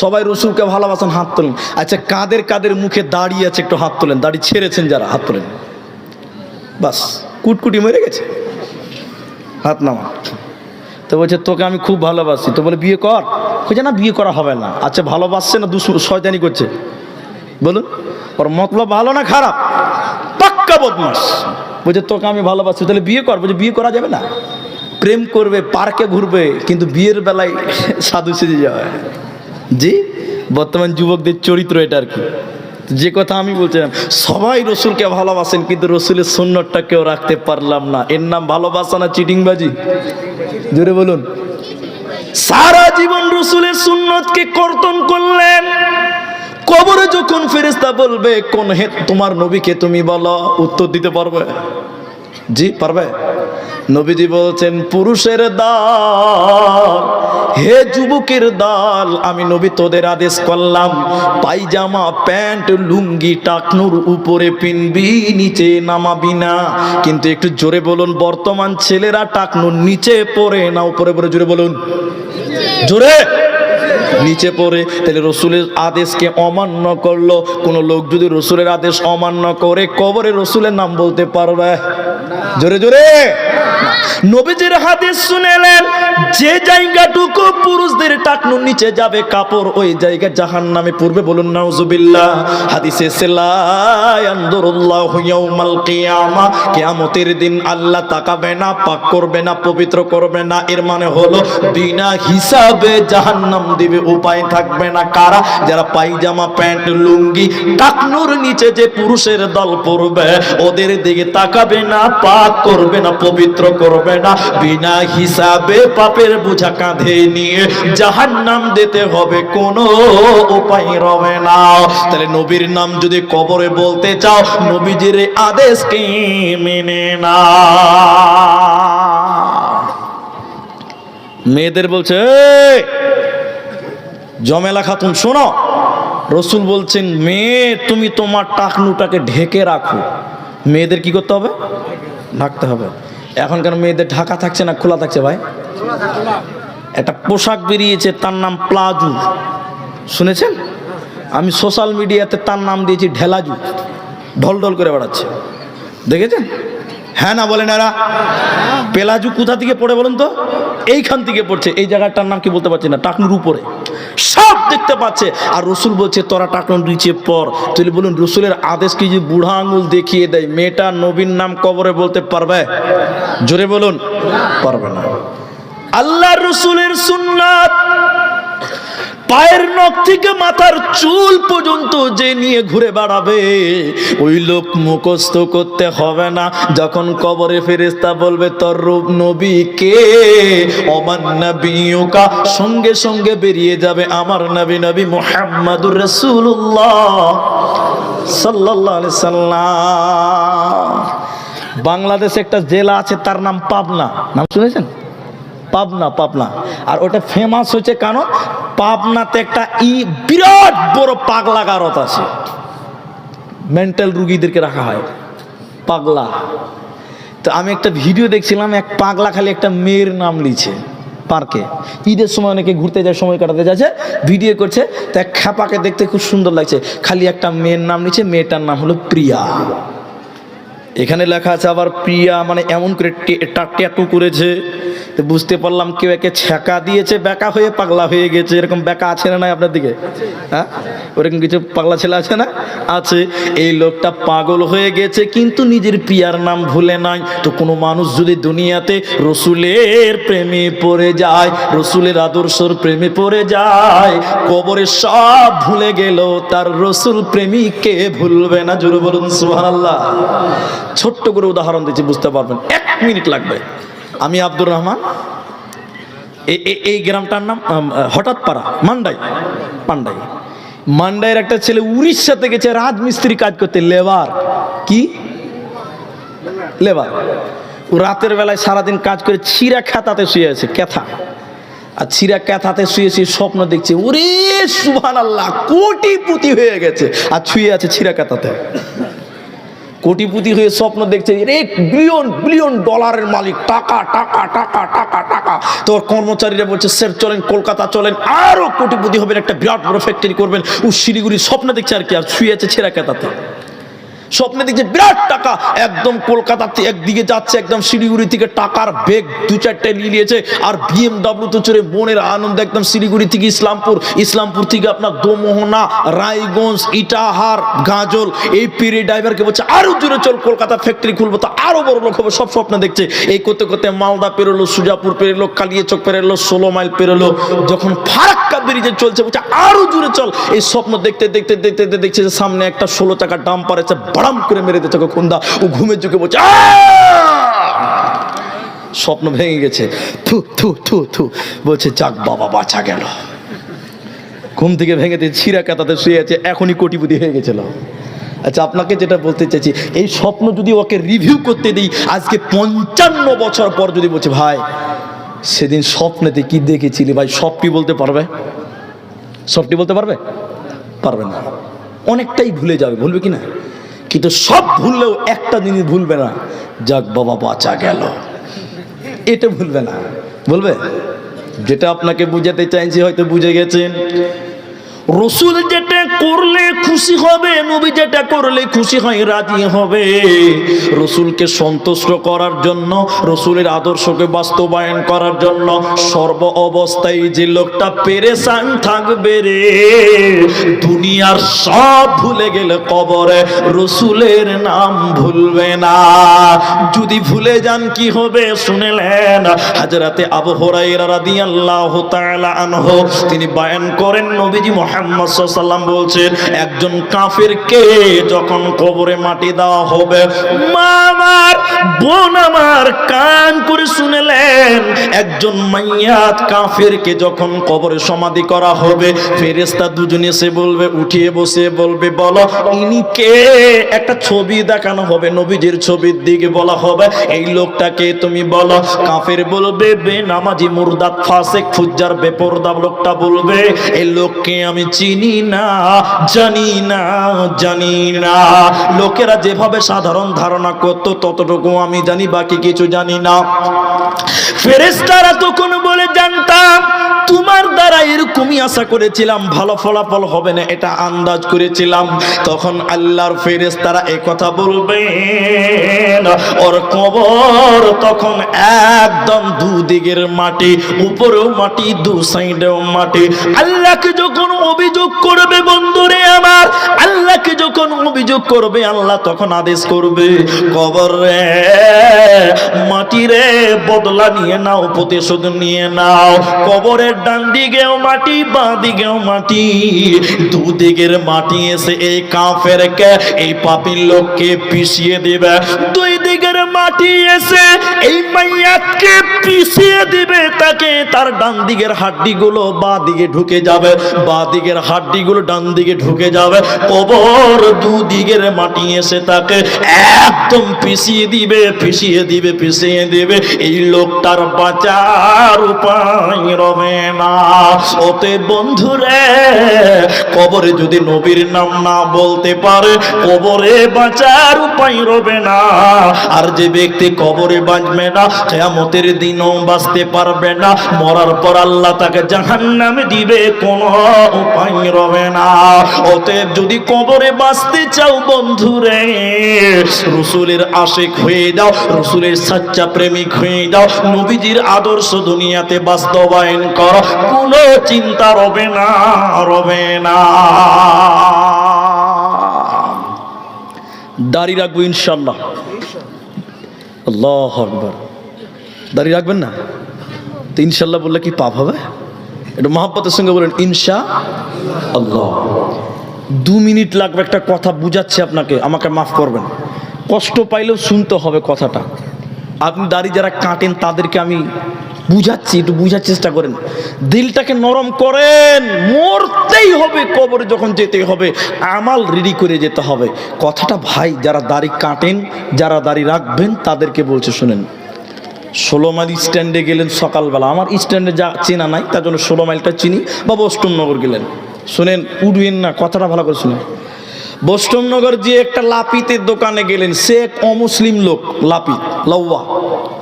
সবাই রসুলকে ভালোবাসেন, হাত তোলেন। আচ্ছা, কাদের কাদের মুখে দাড়ি আছে একটু হাত তোলেন, দাড়ি ছেড়েছেন যারা, হাত তোলেন। বাস, কুটকুটি মরে গেছে, হাত নামা। তো বলছে তোকে আমি খুব ভালোবাসি, তো বলে বিয়ে কর। বলছে না, বিয়ে করা হবে না। আচ্ছা, ভালোবাসছে না শয়তানি করছে বলুন? ওর মতলব ভালো না খারাপ? পাক্কা বদমাস। বলছে তোকে আমি ভালোবাসি, তাহলে বিয়ে কর। বলছে বিয়ে করা যাবে না। প্রেম করবে, পার্কে ঘুরবে, কিন্তু বিয়ের বেলায় সাধু সেজে যাওয়া। জি, বর্তমান যুবকদের চরিত্র এটা আর কি। যে কথা আমি বলছিলাম, সবাই রসুলকে ভালোবাসেন, কিন্তু রসুলের সুন্নতটা কেউ রাখতে পারলাম না। এর নাম ভালোবাসা না চিটিংবাজি? জোরে বলুন। সারা জীবন রসুলের সুন্নতকে কর্তন করলেন। কবরে যখন ফেরেশতা বলবে কোন হে তোমার নবীকে তুমি বলো, উত্তর দিতে পারবে? জি পারবে? নবীজি বলছেন, পুরুষের দল, হে যুবকের দল, আমি নবী তোদের আদেশ করলাম, পায়জামা, প্যান্ট, লুঙ্গি টাকনুর উপরে পিনবি, নিচে নামাবি না। কিন্তু একটু জোরে বলুন, বর্তমান ছেলেরা টাকনুর নিচে পরে না উপরে পরে? জোরে বলুন, জোরে। নিচে পড়ে। তাহলে রসুলের আদেশকে অমান্য করলো। কোন লোক যদি রসুলের আদেশ অমান্য করে, কবরে রসুলের নাম বলতে পারবে? জোরে জোরে। নবীজির হাদিস শুনেলেন, যে জায়গাটুকু পুরুষদের টাকনুর নিচে যাবে কাপড়, ওই জায়গা জাহান্নামে পড়বে। বলুন নাউজুবিল্লাহ। হাদিসে লা ইয়ানদুরুল্লাহু ইয়াউমাল কিয়ামা, কিয়ামতের দিন আল্লাহ তাকাবে না, পাক করবে না, পবিত্র করবে না। এর মানে হলো বিনা হিসাবে জাহান্নাম দিবে, উপায় থাকবে না। কারা? যারা পায়জামা, প্যান্ট, লুঙ্গি টাকনুর নিচে যে পুরুষের দল পড়বে, ওদের দিকে তাকাবে না, পাক করবে না, পবিত্র করবে না, বিনা হিসাবে পাপের বোঝা কাঁধে নিয়ে জাহান্নাম দিতে হবে, কোনো উপায় রবে না। তাহলে নবীর নাম যদি কবরে বলতে চাও, নবীজির আদেশকে মেনে না। মেয়েদের বলছে, জমেলা খাতুন শোনো, রসুল বলছেন, মেয়ে তুমি তোমার টাকনুটাকে ঢেকে রাখো। মেয়েদের কি করতে হবে? ঢাকতে হবে। এখনকার মেয়েদের ঢাকা থাকছে না, খোলা থাকছে ভাই। একটা পোশাক বেরিয়েছে, তার নাম প্লাজু, শুনেছেন? আমি সোশ্যাল মিডিয়াতে তার নাম দিয়েছি ঢেলাজু, ঢল ঢল করে বেড়াচ্ছে, দেখেছেন? হ্যাঁ না বলেন এরা? পেলাজু কোথা থেকে পড়ে বলুন তো? এইখান থেকে পড়ছে। এই জায়গাটার নাম কি বলতে পারছি না, টাকনুর উপরে সব দেখতে পাচ্ছে। আর রসুল বলছে তোরা টাকনুর নিচে পর। তুই বলুন, রসুলের আদেশকে যে বুড়া আঙুল দেখিয়ে দেয়, মেয়েটা নবীর নাম কবরে বলতে পারবে? জোরে বলুন, পারবে না। আল্লাহ রসুলের সুন্নাত পায়ের নখ থেকে মাথার চুল পর্যন্ত যে নিয়ে ঘুরে বেড়াবে, ওই লোক মুখস্থ করতে হবে না। যখন কবরে ফেরেশতা বলবে তোর রূপ নবী কে, ওমান নবিয়ুকা, সঙ্গে সঙ্গে বেরিয়ে যাবে আমার নবী, নবী মুহাম্মাদুর রাসূলুল্লাহ সাল্লাল্লাহু আলাইহি সাল্লাম। বাংলাদেশে একটা জেলা আছে, তার নাম পাবনা, নাম শুনেছেন? পাবনা, পাবনা। আর ওটা ফেমাস হয়েছে কেন? পাবনাতে একটা বিরাট বড় পাগলা গারদ আছে, মেন্টাল রুগীদেরকে রাখা হয়, পাগলা। তো আমি একটা ভিডিও দেখছিলাম, এক পাগলা খালি একটা মেয়ের নাম লিখছে পার্কে। ঈদের সময় অনেকে ঘুরতে যায়, সময় কাটাতে যাচ্ছে, ভিডিও করছে। তা খ্যাপাকে দেখতে খুব সুন্দর লাগছে, খালি একটা মেয়ের নাম লিখছে, মেয়েটার নাম হলো প্রিয়া। এখানে লেখা আছে আবার প্রিয়া মানে এমন করে ট্যাটু করেছে, বুঝতে পারলাম কেউ একে ছ্যাঁকা দিয়েছে, বেকা হয়ে পাগলা হয়ে গেছে। এরকম বেকা আছে না নাই আপনার দিকে? হ্যাঁ, ওরকম কিছু পাগলা ছেলে আছে না? আছে। এই লোকটা পাগল হয়ে গেছে, কিন্তু নিজের প্রিয়ার নাম ভুলে নাই। তো কোনো মানুষ যদি দুনিয়াতে রসুলের প্রেমে পড়ে যায়, রসুলের আদর্শর প্রেমে পড়ে যায়, কবরে সব ভুলে গেল, তার রসুল প্রেমিককে ভুলবে না। জোরে বলুন সুবহানাল্লাহ। ছোট্ট করে উদাহরণ দিচ্ছি, বুঝতে পারবেন, 1 মিনিট লাগবে। আমি আব্দুর রহমান, এই গ্রামটার নাম হঠাৎ পাড়া, পান্ডাই। মান্ডাইয়ের একটা ছেলে উড়িষ্যাতে গেছে রাজমিস্ত্রি কাজ করতে, লেবার। কি লেবার? ও রাতের বেলায় সারাদিন কাজ করে ছিঁড়া খেতাতে শুয়ে আছে, ক্যাথা। আর ছিঁড়া ক্যাথাতে শুয়ে স্বপ্ন দেখছে, ওরে সুবহানাল্লাহ, কোটিপতি হয়ে গেছে, আর শুয়ে আছে ছিঁড়া ক্যাথাতে। কোটিপতি হয়ে স্বপ্ন দেখছে, বিলিয়ন ডলারের মালিক, টাকা টাকা টাকা টাকা টাকা। তোর কর্মচারীরা বলছে, স্যার চলেন কলকাতা চলেন, আরো কোটিপতি হবেন, একটা বিরাট বড় ফ্যাক্টরি করবেন। ও শিলিগুড়ি স্বপ্ন দেখছে আর কি, আর শুয়ে আছে ছেঁড়া ক্যাথাতে। স্বপ্নে দেখছে বিরাট টাকা, একদম কলকাতাতে একদিকে যাচ্ছে, একদম শিলিগুড়ি থেকে টাকার বেগ 2-4টে নিয়েছে, আর BMW তো চড়ে মনের আনন্দ একদম শিলিগুড়ি থেকে ইসলামপুর থেকে আপনার দোমোহনা, রায়গঞ্জ, ইটাহার, গাজল, এই পিড়ে ড্রাইভারকে বলছে আরো জোরে চল, কলকাতা ফ্যাক্টরি খুলবো, তো আরো বড় লোক হবে। সব স্বপ্ন দেখছে। এই করতে করতে মালদা পেরোলো, সুজাপুর পেরোলো, কালিয়াচক পেরোলো, 16 মাইল পেরোলো। যখন ফারাক্কা ব্রিজে চলছে, বলছে আরো জোরে চল। এই স্বপ্ন দেখতে দেখতে দেখতে দেখছে যে সামনে একটা 16 চাকা ডাম্পার আছে, বাড়াম করে মেরে দিচ্ছে খুন্দা। ও ঘুমের যুগে বলছে, স্বপ্ন ভেঙে গেছে। থু থু থু থু বলছে, যাক বাবা, বাঁচা গেল। ঘুম থেকে ভেঙে দিয়ে ছিঁড়া কাতাতে শুয়ে আছে, এখনই কোটিপতি হয়ে গেছিল। আচ্ছা, আপনাকে যেটা বলতে চাইছি, এই স্বপ্ন যদি ওকে রিভিউ করতে দিই আজকে 55 বছর পর, যদি বলছে ভাই সেদিন স্বপ্নেতে কি দেখেছিলি, ভাই সবটি বলতে পারবে? সবটি বলতে পারবে? পারবে না, অনেকটাই ভুলে যাবে। ভুলবে কি না? কিন্তু সব ভুললেও একটা জিনিস ভুলবে না, যাক বাবা, বাঁচা গেল। এটা ভুলবে না। বলবে? যেটা আপনাকে বুঝাতে চাইছি হয়তো বুঝে গেছেন। রসুল যেটা করলে খুশি হবে, নবী যেটা করলে খুশি হয়, রাজি হবে। রসুলকে সন্তুষ্ট করার জন্য, রসুলের আদর্শকে বাস্তবায়ন করার জন্য সর্ব অবস্থায় যে লোকটা পেরেশান থাকবে রে, দুনিয়ার সব ভুলে গেলে কবরে রসুলের নাম ভুলবে না। যদি ভুলে যান কি হবে শুনেলেন। হযরতে আবু হুরায়রা রাদিয়াল্লাহু তাআলা আনহু তিনি বয়ান করেন, নবীজি মুহাম্মদ সাল্লাল্লাহু আলাইহি ওয়াসাল্লাম বলছেন, একজন কাফিরকে যখন কবরে মাটি দেওয়া হবে, মা আমার, বোন আমার, কান করে শুনেলেন, একজন মাইয়াত কাফিরকে যখন কবরে সমাধি করা হবে, ফেরেশতা দুজন এসে বলবে, উঠিয়ে বসে বলবে, বলো ইনি কে? একটা ছবি দেখানো হবে, নবীজির ছবির দিকে বলা হবে, এই লোকটাকে তুমি বলো। কাফির বলবে, বেনামাজি, মুরদাদ, ফাসিক, ফুজ্জার, বেপরদা। লোকটা বলবে, এই লোককে আমি চিনি না, জানি না, জানি না। লোকেরা যেভাবে সাধারণ ধারণা করতো ততটুকু আমি জানি, বাকি কিছু জানি না। ফেরেশতারা তখন বলে, জানতাম তোমার দ্বারা এরকমই আশা করেছিলাম, ভালো ফলাফল হবে না এটা আন্দাজ করেছিলাম। তখন আল্লাহর ফেরেশতারা এই কথা বলবেন, ওর কবর তখন একদম দুদিকের মাটি, উপরেও মাটি, দু সাইডেও মাটি। আল্লাহকে যখন অভিযোগ করবে, বন্ধুরে আমার, আল্লাহকে যখন অভিযোগ করবে, আল্লাহ তখন আদেশ করবে, কবর রে, মাটি রে, বদলা নিয়ে নাও, প্রতিশোধ নিয়ে নাও। কবরের ডান দিকেও মাটি, বাঁ দিকেও মাটি, দুদিকের মাটি এসে এই কাফেরকে, এই পাপীর লোককে পিষিয়ে দিবে। দুই দিকের মাটি এসে এই মাইয়াতকে পিষিয়ে দিবে, তাকে তার ডান দিকের হাড্ডিগুলো বাঁ দিকে ঢুকে যাবে, বাঁ দিকের হাড্ডিগুলো ডান দিকে ঢুকে যাবে। কবর দুদিকের মাটি এসে তাকে একদম পিষিয়ে দিবে, পিষিয়ে দিবে, পিষিয়ে দিবে। এই লোকটার বাঁচার উপায় রবে না। ওতে বন্ধুরে, কবরে যদি নবীর নাম না বলতে পারে, কবরে বাঁচার উপায় রবে না। আর যে ব্যক্তি কবরে বাঁচবে না, কিয়ামতের দিনও বাঁচতে পারবে না। মরার পর আল্লাহ তাকে জাহান্নামে দিবে, কোনো উপায় রবে না। অতএব যদি কবরে বাঁচতে চাও বন্ধুরে, রসুলের আশিক হয়ে যাও, রসুলের সাচ্চা প্রেমিক হয়ে যাও, নবীজির আদর্শ দুনিয়াতে বাস্তবায়ন করো, কোনো চিন্তা রবে না, রবে না। দাড়ি রাখবো ইনশাল্লাহ। আল্লাহু আকবার। দাড়ি রাখবেন না তো ইনশাল্লাহ বললে কি পাপ হবে? একটু মহব্বতের সঙ্গে বলেন ইনশাআল্লাহ। 2 মিনিট লাগবে, একটা কথা বুঝাচ্ছি আপনাকে, আমাকে মাফ করবেন, কষ্ট পাইলেও শুনতে হবে কথাটা। আপনি দাড়ি যারা কাটেন তাদেরকে আমি বুঝাচ্ছি, একটু বুঝার চেষ্টা করেন, দিলটাকে নরম করেন। মরতেই হবে, কবরে যখন যেতে হবে আমাল রেডি করে যেতে হবে। কথাটা ভাই যারা দাড়ি কাটেন, যারা দাড়ি রাখবেন তাদেরকে বলছে শুনেন। 16 মাইল স্ট্যান্ডে গেলেন সকালবেলা, আমার স্ট্যান্ডে যা চেনা নাই তার জন্য 16 মাইলটা চিনি, বা বষ্টমনগর গেলেন, শুনেন উঠবেন না, কথাটা ভালো করে শুনেন। বষ্টমনগর যে একটা লাপিতের দোকানে গেলেন, সে এক অমুসলিম লোক, লাপিত লাউয়া,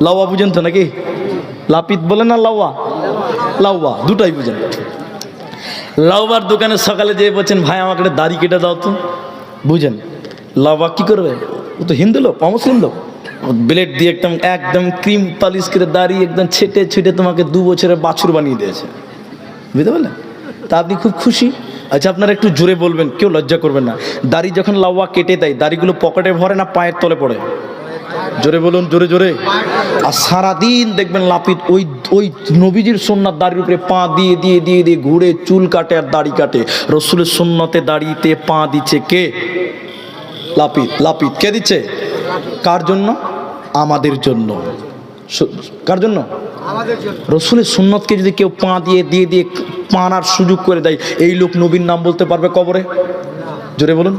লাউয়া বুঝেন তো নাকি? লাপিত বলে না লাউয়া, লাউয়া দুটাই বুঝেন। লাউবার দোকানে সকালে যেয়ে বলছেন ভাই আমাকে একটা দাড়ি কেটে দাও তো, বুঝেন। লাউয়া কি করবে, ও তো হিন্দু লোক, অমুসলিম লোক, ব্লেড দিয়ে একদম একদম ক্রিম পালিশ করে দাড়ি একদম ছেটে ছেটে তোমাকে 2 বছরের বাছুর বানিয়ে দিয়েছে, বুঝতে পারলেন? তা আপনি খুব খুশি। আচ্ছা আপনারা একটু জোরে বলবেন, কেউ লজ্জা করবেন না। দাড়ি যখন লাউয়া কেটে দেয়, দাড়িগুলো পকেটে ভরে না পায়ের তলে পড়ে? জোরে বলুন, জোরে জোরে। আর সারাদিন দেখবেন লাপিত ওই ওই নবীজির সুন্নাত দাড়ির উপরে পা দিয়ে দিয়ে দিয়ে দিয়ে ঘুরে চুল কাটে আর দাড়ি কাটে। রসুলের সুন্নতে দাড়িতে পা দিচ্ছে কে? লাপিত। লাপিত কে দিচ্ছে? কার জন্য? আমাদের জন্য। কার জন্য? রসুলের সুন্নতকে যদি কেউ পা দিয়ে দিয়ে দিয়ে পানার সুযোগ করে দেয়, এই লোক নবীর নাম বলতে পারবে কবরে? জোরে বলুন।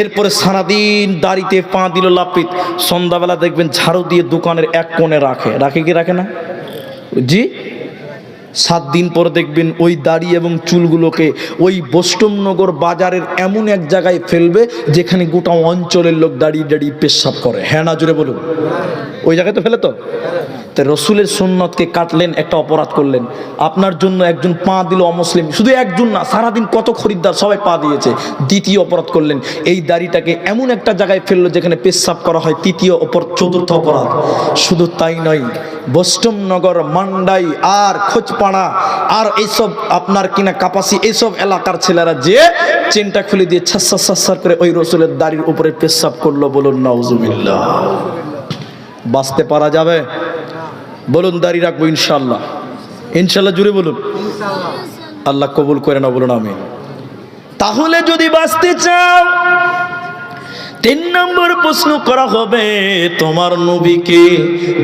এরপরে সারাদিন দাড়িতে পা দিল লাপিত, সন্ধ্যাবেলা দেখবেন ঝাড়ু দিয়ে দোকানের এক কোণে রাখে, রাখে কি রাখে না? জি। 7 দিন পর দেখবেন ওই দাড়ি এবং চুলগুলোকে ওই বৈষ্ণবনগর বাজারের এমন এক জায়গায় ফেলবে যেখানে গোটা অঞ্চলের লোক দাঁড়িয়ে দাঁড়িয়ে পেশাব করে। হ্যাঁ না জোরে বলুন? ওই জায়গায় তো ফেলে তো। তাই রসুলের সুন্নতকে কাটলেন, একটা অপরাধ করলেন। আপনার জন্য একজন পা দিল অমুসলিম, শুধু একজন না, সারাদিন কত খরিদ্দার সবাই পা দিয়েছে। দ্বিতীয় অপরাধ করলেন, এই দাড়িটাকে এমন একটা জায়গায় ফেললো যেখানে পেশাব করা হয়, তৃতীয় চতুর্থ অপরাধ। শুধু তাই নয়, বৈষ্ণবনগর, মান্ডাই আর খোঁজপাড়া আর এইসব আপনার কিনা কাপাসি, এইসব এলাকার ছেলেরা যে চেনটা খুলে দিয়ে ছাসার করে ওই রসুলের দাড়ির উপরে পেশাব করলো। বলুন নাউজুবিল্লাহ। বাঁচতে পারা যাবে? বলুন দাড়ি রাখবো ইনশাল্লাহ। ইনশাল্লাহ জুড়ে বলুন। আল্লাহ কবুল করে না, বলুন আমিন। তাহলে যদি বাঁচতে চাও, 3 নম্বর প্রশ্ন করা হবে তোমার নবীকে।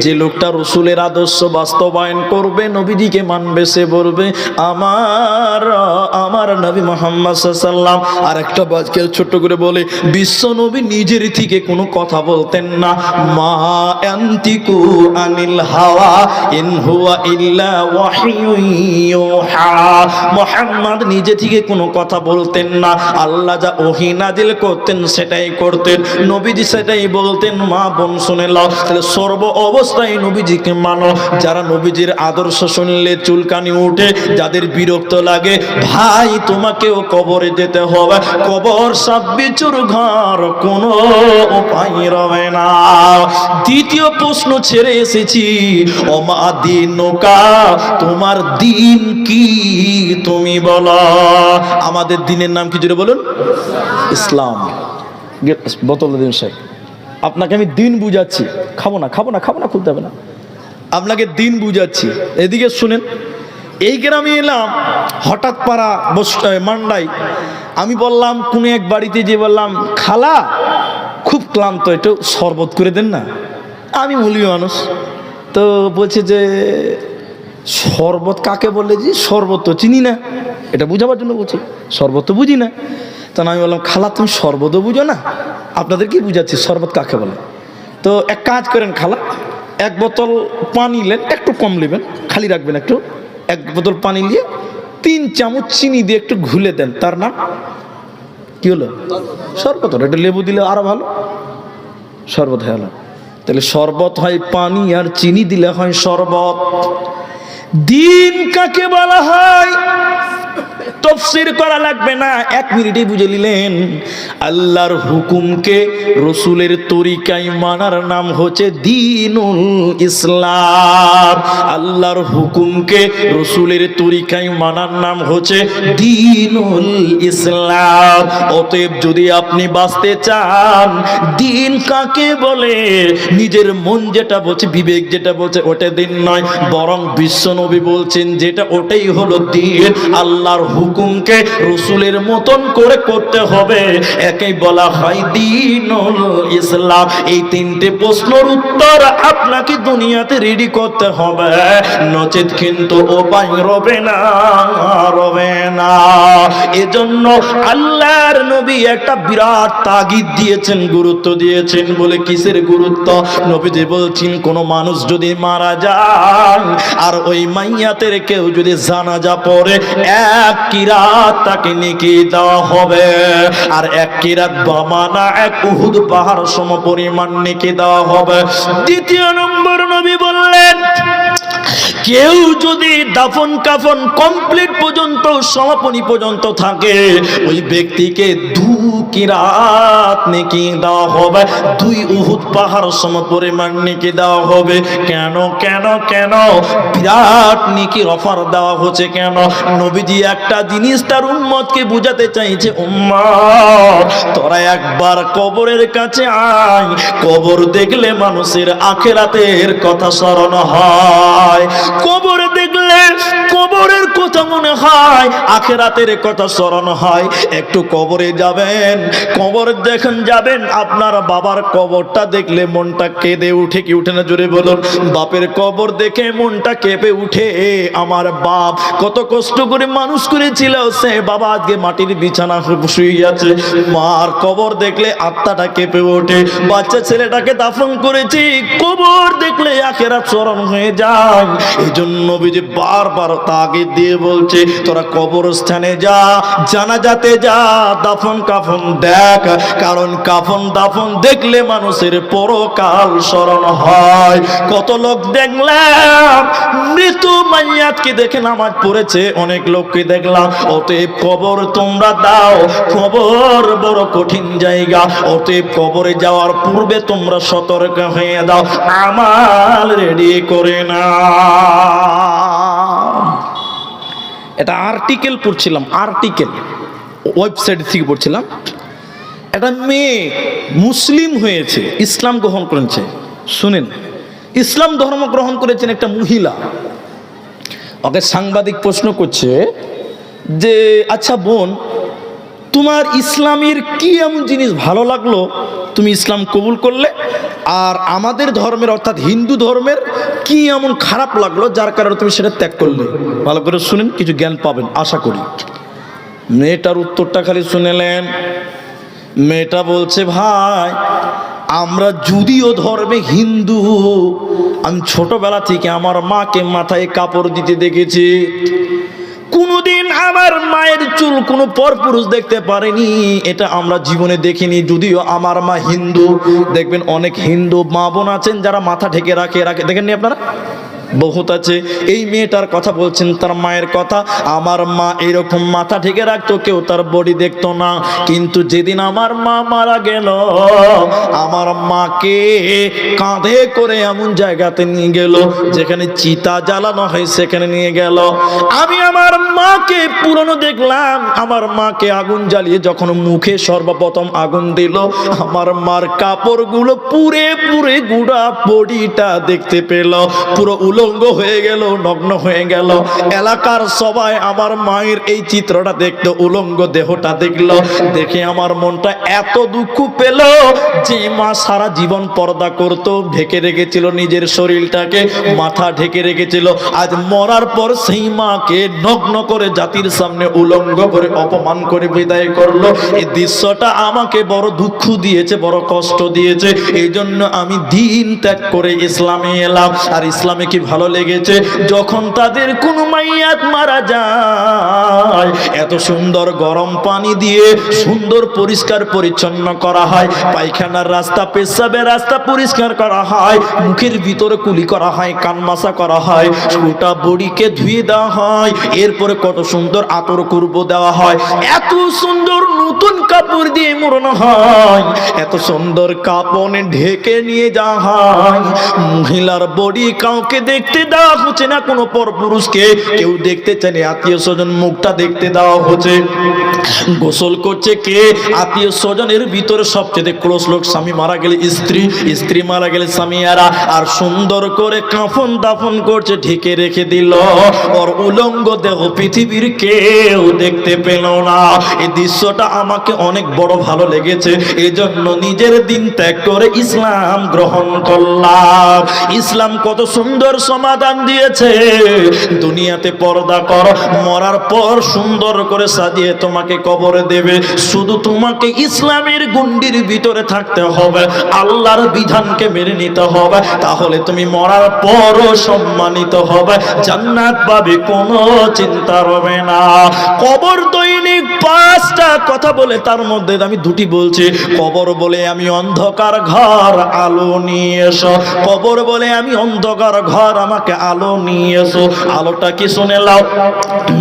যে লোকটা রসুলের আদর্শ বাস্তবায়ন করবে, নবীজিকে মানবে, সে বলবে আমার নবী মুহাম্মদ সাল্লাল্লাহু আলাইহি ওয়াসাল্লাম। আর একটা বাক্য ছোট্ট করে বলে, বিশ্ব নবী নিজের থেকে কোনো কথা বলতেন না। মা আনতিকু আনিল হাওয়া ইন হুয়া ইল্লা ওয়াহিয়ুন ইউহা। মুহাম্মদ নিজে থেকে কোনো কথা বলতেন না, আল্লাহ যা ওহী নাজিল করতেন সেটাই করতেন। নবীজি সেটাই বলতেন। মা বোন শুনে নাও, তাহলে সর্ব অবস্থায় নবীজিকে মানো। যারা নবীজির আদর্শ শুনলে চুলকানি উঠে, যাদের বিরক্ত লাগে, ভাই তোমাকেও কবরে যেতে হবে। কবর সব বিচুর ঘর, কোনো উপায় রবে না। দ্বিতীয় প্রশ্ন ছেড়ে এসেছি, ওমা দিনুকা, তোমার দিন কি তুমি বলো। আমাদের দিনের নাম কি জুড়ে বলুন? ইসলাম। বোতল দিন শেখ, আপনাকে আমি দিন বুঝাচ্ছি। খাবো না খাবো না খাবো না, খুলতে হবে না, আপনাকে দিন বুঝাচ্ছি। এদিকে শুনেন, এই গ্রামে এলাম, হঠাৎ পাড়া মান্ডাই। আমি বললাম কোন এক বাড়িতে, যে বললাম খালা খুব ক্লান্ত, একটু শরবত করে দেন না। আমি মূল্য মানুষ, তো বলছে যে শরবত কাকে বলে? যে শরবত তো চিনি না, এটা বুঝাবার জন্য বলছি, শরবত তো বুঝি না। তখন আমি বললাম খালা তুমি শরবতও বুঝো না, আপনাদের কি বুঝাচ্ছি শরবত কাকে বলে। তো এক কাজ করেন খালা, 1 বোতল পানি নেন, একটু কম নেবেন, খালি রাখবেন একটু। 1 বোতল পানি নিয়ে 3 চামচ চিনি দিয়ে একটু ঘুলে দেন, তার নাম কি হলো? শরবত। একটু লেবু দিলে আরো ভালো, শরবত হয়ে গেল। তাহলে শরবত হয় পানি, আর চিনি দিলে হয় শরবত। দিন কাকে বলা হয় তফসির করা লাগবে না, 1 মিনিটেই বুঝে নিলেন। আল্লাহর হুকুমকে রসুলের তরিকায় মানার নাম হচ্ছে দ্বীনুল ইসলাম। আল্লাহর হুকুমকে রসুলের তরিকায় মানার নাম হচ্ছে দ্বীনুল ইসলাম। অতএব যদি আপনি বাঁচতে চান, দিন কাকে বলে নিজের মন যেটা বলছে, বিবেক যেটা বলছে ওটা দিন নয়, বরং বিশ্বনবী বলছেন যেটা ওটাই হলো দিন। আল্লাহ আল্লাহর হুকুমকে রসুলের মতন করে করতে হবে, একেই বলা হয় দ্বীনুল ইসলাম। এই তিনটে প্রশ্নের উত্তর আপনাকে দুনিয়াতে রেডি করতে হবে, নচেত কিন্তু উপায় রবে না, রবে না। এজন্য আল্লাহর নবী একটা বিরাট তাগিদ দিয়েছেন, গুরুত্ব দিয়েছেন। বলে কিসের গুরুত্ব? নবীজি বলছেন কোন মানুষ যদি মারা যায় আর ওই মাইয়াতের কেউ যদি জানাজা পড়ে, এক কিরাত তাকে নেকি দেওয়া হবে, আর এক কিরাত বামানা এক উহুদ পাহাড় সম পরিমাণ নেকি দেওয়া হবে। দ্বিতীয় নম্বর নবী বললেন কেউ যদি দাফন কাফন কমপ্লিট পর্যন্ত সমাপনী পর্যন্ত থাকে, ওই ব্যক্তিকে 2 কিরাত নেকি দেওয়া হবে, 2 উহুদ পাহাড় সম পরিমাণ নেকি দেওয়া হবে। কেন কেন কেন বিরাট নেকির অফার দেওয়া হচ্ছে কেন? নবীজি একটা জিনিস তার উম্মতকে বুঝাতে চাইছে, উম্মত তোরা একবার কবরের কাছে আয়, কবর দেখলে মানুষের আখিরাতের কথা স্মরণ হয়, কবর দেখলে কবরের কথা মনে হয়, আখিরাতের কথা স্মরণ হয়। একটু কবরে যাবেন, কবর যখন যাবেন আপনার বাবার কবরটা দেখলে মনটা কেঁদে উঠে কি উঠে না? জোরে বলুন। বাপের কবর দেখে মনটা কেঁপে উঠে, আমার বাপ কত কষ্ট করে মানুষ করেছিল, সে বাবা আজকে মাটির বিছানা শুয়ে আছে। মার কবর দেখলে আত্মাটা কেঁপে ওঠে, বাচ্চা ছেলেটাকে দাফন করেছি, কবর দেখলে আখিরাত স্মরণ হয়ে যায়। এই জন্য নবীজি বারবার তাগিদ দিয়ে বলছে তোরা কবরস্থানে যা, জানাজাতে যা, দাফন কাফন দেখ, কারণ কাফন দাফন দেখলে মানুষের পরকাল স্মরণ হয়। কত লোক দেখলাম মৃত মাইয়াতকে দেখে নামাজ পড়েছে, অনেক লোককে দেখলাম। অতএব কবর তোমরা দাও, কবর বড় কঠিন জায়গা, অতএব কবরে যাওয়ার পূর্বে তোমরা সতর্ক হয়ে দাও, আমাল রেডি করে না। এটা আর্টিকেল পড়ছিলাম, আর্টিকেল ওয়েবসাইট থেকে পড়ছিলাম। একটা মেয়ে মুসলিম হয়েছে, ইসলাম গ্রহণ করেছে। শুনেন, ইসলাম ধর্ম গ্রহণ করেছেন একটা মহিলা। ওকে সাংবাদিক প্রশ্ন করছে যে আচ্ছা বোন, তোমার ইসলামের কি এমন জিনিস ভালো লাগলো তুমি ইসলাম কবুল করলে, আর আমাদের ধর্মের অর্থাৎ হিন্দু ধর্মের কি এমন খারাপ লাগলো যার কারণে তুমি সেটা ত্যাগ করলে? ভালো করে শুনেন, কিছু জ্ঞান পাবেন আশা করি। মেয়েটার উত্তরটা খালি শুনেলেন। মেয়েটা বলছে ভাই, আমরা যদিও ধর্মে হিন্দু, আমি ছোটবেলা থেকে আমার মাকে মাথায় কাপড় দিতে দেখেছি, কোনদিন আমার মায়ের চুল কোনো পরপুরুষ দেখতে পারেনি, এটা আমরা জীবনে দেখিনি। যদিও আমার মা হিন্দু, দেখবেন অনেক হিন্দু মা বোন আছেন যারা মাথা ঢেকে রাখে, দেখেননি আপনারা? বহুত আছে। এই মেয়েটার কথা বলছেন, তার মায়ের কথা। আমার মা এরকম মাথা ঢেকে রাখতো, কেউ তার বডি দেখতো না। কিন্তু যেদিন আমার মা মারা গেল, আমার মাকে কাঁধে করে এমন জায়গাতে নিয়ে গেল যেখানে চিতা জ্বালানো হয়, সেখানে নিয়ে গেল। আমি আমার মাকে পুরনো দেখলাম, আমার মাকে আগুন জ্বালিয়ে যখন মুখে সর্বপ্রথম আগুন দিল, আমার মার কাপড়গুলো পুরে পুরে গুড়া বডিটা দেখতে পেল, পুরো উলঙ্গ হয়ে গেল, নগ্ন হয়ে গেল। এলাকার সবাই আমার মায়ের এই চিত্রটা দেখলো, উলঙ্গ দেহটা দেখলো, দেখে আমার মনটা এত দুঃখ পেল যে মা সারা জীবন পর্দা করতো, ঢেকে রেখেছিল নিজের শরীরটাকে, মাথা ঢেকে রেখেছিল। আজ মরার পর সেই মাকে নগ্ন করে জাতির সামনে উলঙ্গ করে অপমান করে বিদায় করলো। এই দৃশ্যটা আমাকে বড় দুঃখ দিয়েছে, বড় কষ্ট দিয়েছে। এই জন্য আমি দিন ত্যাগ করে ইসলামে এলাম। আর ইসলামে কি ভালো লেগেছে, যখন তাদের কোন মাইয়াত মারা যায়, এত সুন্দর গরম পানি দিয়ে সুন্দর পরিষ্কার পরিচ্ছন্ন করা হয়, পায়খানার রাস্তা, পেশাবের রাস্তা পরিষ্কার করা হয়, মুখের ভিতরে কুলি করা হয়, কান মাসা করা হয়, গোটা বডিকে ধুয়ে দেওয়া হয়, এরপরে কত সুন্দর আতর কুরব দেওয়া হয়, এত সুন্দর নতুন কাপড় দিয়ে মোড়ানো হয়, এত সুন্দর কাপড়ে ঢেকে নিয়ে যাওয়া হয়। মহিলার বডি কাউকে দেখতে দেওয়া হচ্ছে না কোনো পরপুরুষকে, কেউ দেখতে চায় না, আত্মীয় স্বজন মুখটা দেখতে দেওয়া হচ্ছে। গোসল করছে কে? আত্মীয় স্বজনের ভিতরে সবচেয়ে ক্লোজ লোক, স্বামী মারা গেলে স্ত্রী, স্ত্রী মারা গেলে স্বামীরা, আর সুন্দর করে কাফন দাফন করছে, ঢেকে রেখে দিল, ওর উলঙ্গ দেহ পৃথিবীর কেউ দেখতে পেল না। এই দৃশ্যটা আমাকে অনেক বড় ভালো লেগেছে, এজন্য নিজের দিন ত্যাগ করে ইসলাম গ্রহণ করলাম। ইসলাম কত সুন্দর সমাধান দিয়েছে, দুনিয়াতে পর্দা কর, মরার পর সুন্দর করে সাজিয়ে তোমাকে কবরে দেবে, শুধু তোমাকে ইসলামের গুন্ডির ভিতরে থাকতে হবে, আল্লাহর বিধানকে মেনে নিতে হবে, তাহলে তুমি মরার পরও সম্মানিত হবে, জান্নাত পাবে, কোনো চিন্তা হবে না। কবর দৈনিক 5টা কথা বলে, তার মধ্যে আমি 2টি বলছি। কবর বলে আমি অন্ধকার ঘর, আলো নিয়ে এসো। কবর বলে আমি অন্ধকার ঘর, আমাকে আলো নিয়ে এসো। আলোটা কি শুনে লাও,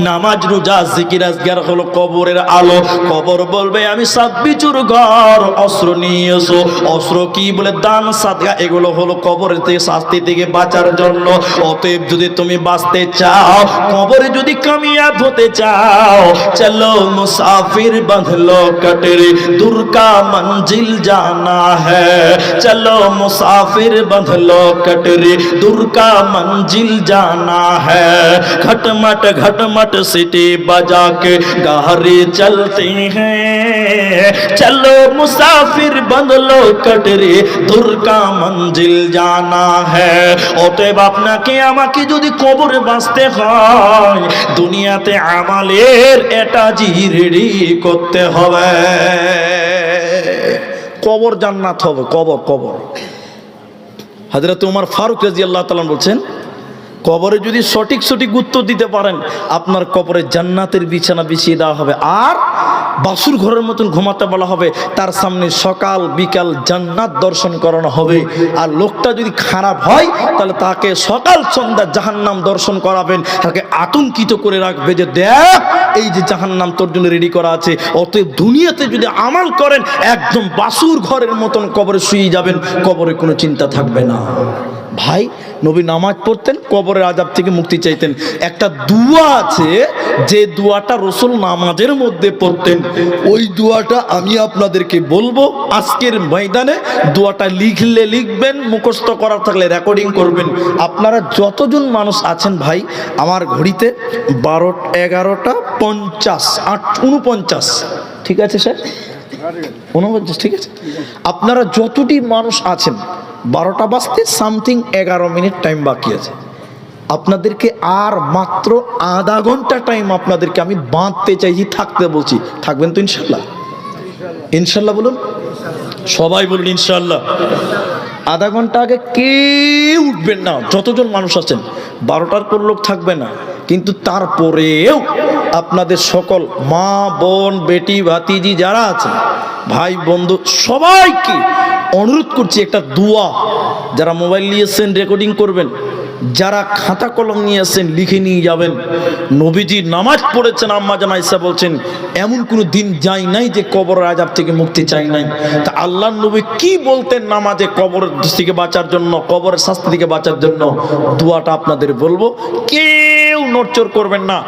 নামাজ রোজা জিকির আজকার হলো কবরের আলো। কবর বলবে আমি সাব্বিচুর ঘর, অস্ত্র নিয়ে এসো। অস্ত্র কি বলে, দান সাদকা, এগুলো হলো কবরের থেকে শাস্তি থেকে বাঁচার জন্য। অতএব যদি তুমি বাঁচতে চাও, কবরে যদি কামিয়াব হতে চাও, চলো মুসাফির বাঁধলো কটরে, दूर का मंजिल जाना है, चलो मुसाफिर बांधलो कटरे, दूर का मंजिल जाना है। घटमट सीटी बजा के गाड़ी चलते हैं, चलो मुसाफिर बांधलो कटरे, दूर का मंजिल जाना है। অতএব আপনাকে আমাকে যদি কবরে বাঁচতে হয়, দুনিয়াতে আমালের এটাজি রেডি করতে হবে। কবর জান্নাত হবে, কবর কবর। হযরত ওমর ফারুক রাদিয়াল্লাহু তাআলা বলছেন, কবরে যদি সঠিক উত্তর দিতে পারেন, আপনার কবরে জান্নাতের বিছানা বিছিয়ে দেওয়া হবে, আর বাসুর ঘরের মতন ঘুমাতে বলা হবে, তার সামনে সকাল বিকাল জান্নাত দর্শন করানো হবে। আর লোকটা যদি খারাপ হয়, তাহলে তাকে সকাল সন্ধ্যা জাহান্নাম দর্শন করাবেন, তাকে আতঙ্কিত করে রাখবে যে দেখ এই যে জাহান্নাম তোর জন্য রেডি করা আছে। অতএব দুনিয়াতে যদি আমাল করেন, একদম বাসুর ঘরের মতন কবরে শুয়ে যাবেন, কবরে কোনো চিন্তা থাকবে না। ভাই, নবী নামাজ পড়তেন, কবরের আযাব থেকে মুক্তি চাইতেন। একটা দুয়া আছে, যে দুয়াটা রাসূল নামাজের মধ্যে পড়তেন, ওই দুয়াটা আমি আপনাদেরকে বলবো আজকের ময়দানে। দুয়াটা লিখলে লিখবেন, মুখস্থ করার থাকলে রেকর্ডিং করবেন। আপনারা যতজন মানুষ আছেন ভাই, আমার ঘড়িতে 11টা 50, 49, ঠিক আছে স্যার, 49, ঠিক আছে। আপনারা যতটি মানুষ আছেন, 12টা বাজতে সামথিং 11 মিনিট টাইম বাকি আছে। আপনাদেরকে আর মাত্র আধা ঘন্টা টাইম আপনাদেরকে আমি বাঁধতে চাইছি, থাকতে বলছি। থাকবেন তো ইনশাল্লাহ? ইনশাল্লাহ বলুন, সবাই বলুন ইনশাল্লাহ। আধা ঘন্টা আগে কেউ উঠবেন না, যতজন মানুষ আছেন। 12টার পর লোক থাকবে না, কিন্তু তারপরেও আপনাদের সকল মা বোন বেটি ভাতিজি যারা আছেন, ভাই বন্ধু, সবাইকে অনুরোধ করছি একটা দোয়া। যারা মোবাইল নিয়েছেন রেকর্ডিং করবেন, যারা খাতা কলম নিয়ে আসেন লিখে নিয়ে যাবেন। নবীজি নামাজ পড়েছেন, আম্মা জান আয়েশা বলছেন এমন কোনো দিন যাই নাই যে কবরের আযাব থেকে মুক্তি চাই নাই। তা আল্লাহর নবী কি বলতেন নামাজে কবরের থেকে বাঁচার জন্য, কবরের শাস্তি থেকে বাঁচার জন্য? দোয়াটা আপনাদের বলবো, কেউ নড়চড় করবেন না।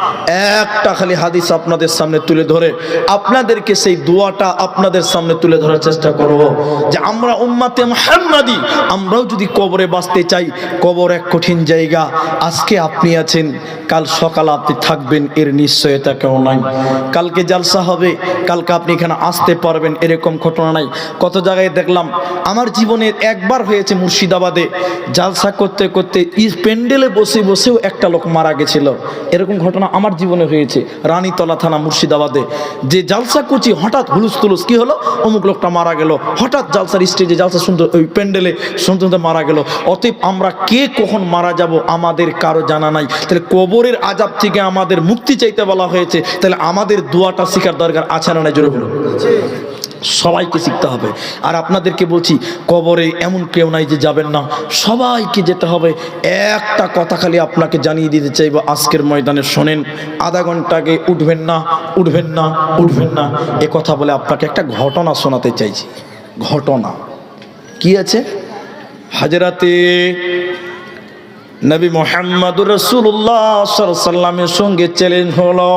একটা খালি হাদিস আপনাদের সামনে তুলে ধরে আপনাদেরকে সেই দোয়াটা আপনাদের সামনে তুলে ধরার চেষ্টা করব, যে আমরা উম্মতে মুহাম্মাদি, আমরাও যদি কবরে বাঁচতে চাই, কবর এক কঠিন জায়গা। আজকে আপনি আছেন, কাল সকাল আপনি থাকবেন, এর নিশ্চয়তা কেউ নাই। কালকে জালসা হবে, কালকে আপনি এখানে আসতে পারবেন, এরকম ঘটনা নাই। কত জায়গায় দেখলাম, আমার জীবনে একবার হয়েছে মুর্শিদাবাদে, জালসা করতে করতে প্যান্ডেলে বসে বসেও একটা লোক মারা গেছিল। এরকম ঘটনা আমার জীবনে হয়েছে, রানীতলা থানা মুর্শিদাবাদে। যে জালসা করছি, হঠাৎ হুলুস তুলুস, কি হলো, অমুক লোকটা মারা গেল, হঠাৎ জালসার স্টেজে জালসা শুনতে, ওই প্যান্ডেলে শুনতে শুনতে মারা গেল। অতএব আমরা কে কখন মারা যাব আমাদের কারো জানা নাই। তাহলে কবরের আযাব থেকে আমাদের মুক্তি চাইতে বলা হয়েছে, তাহলে আমাদের দোয়াটা শিখার দরকার আছে না নাই? জোরে বলুন। সবাইকে শিখতে হবে। আর আপনাদেরকে বলছি, কবরে এমন কেউ নাই যে যাবেন না, সবাইকে যেতে হবে। একটা কথা খালি আপনাকে জানিয়ে দিতে চাইব আজকের ময়দানে, শোনেন, আধা ঘন্টা আগে উঠবেন না, উঠবেন না, উঠবেন না, এ কথা বলে আপনাকে একটা ঘটনা শোনাতে চাইছি। ঘটনা কি আছে? হাজরাতে নবী মুহাম্মদুর রাসূলুল্লাহ সাল্লাল্লাহু আলাইহি সাল্লামের সঙ্গে চ্যালেঞ্জ হলো,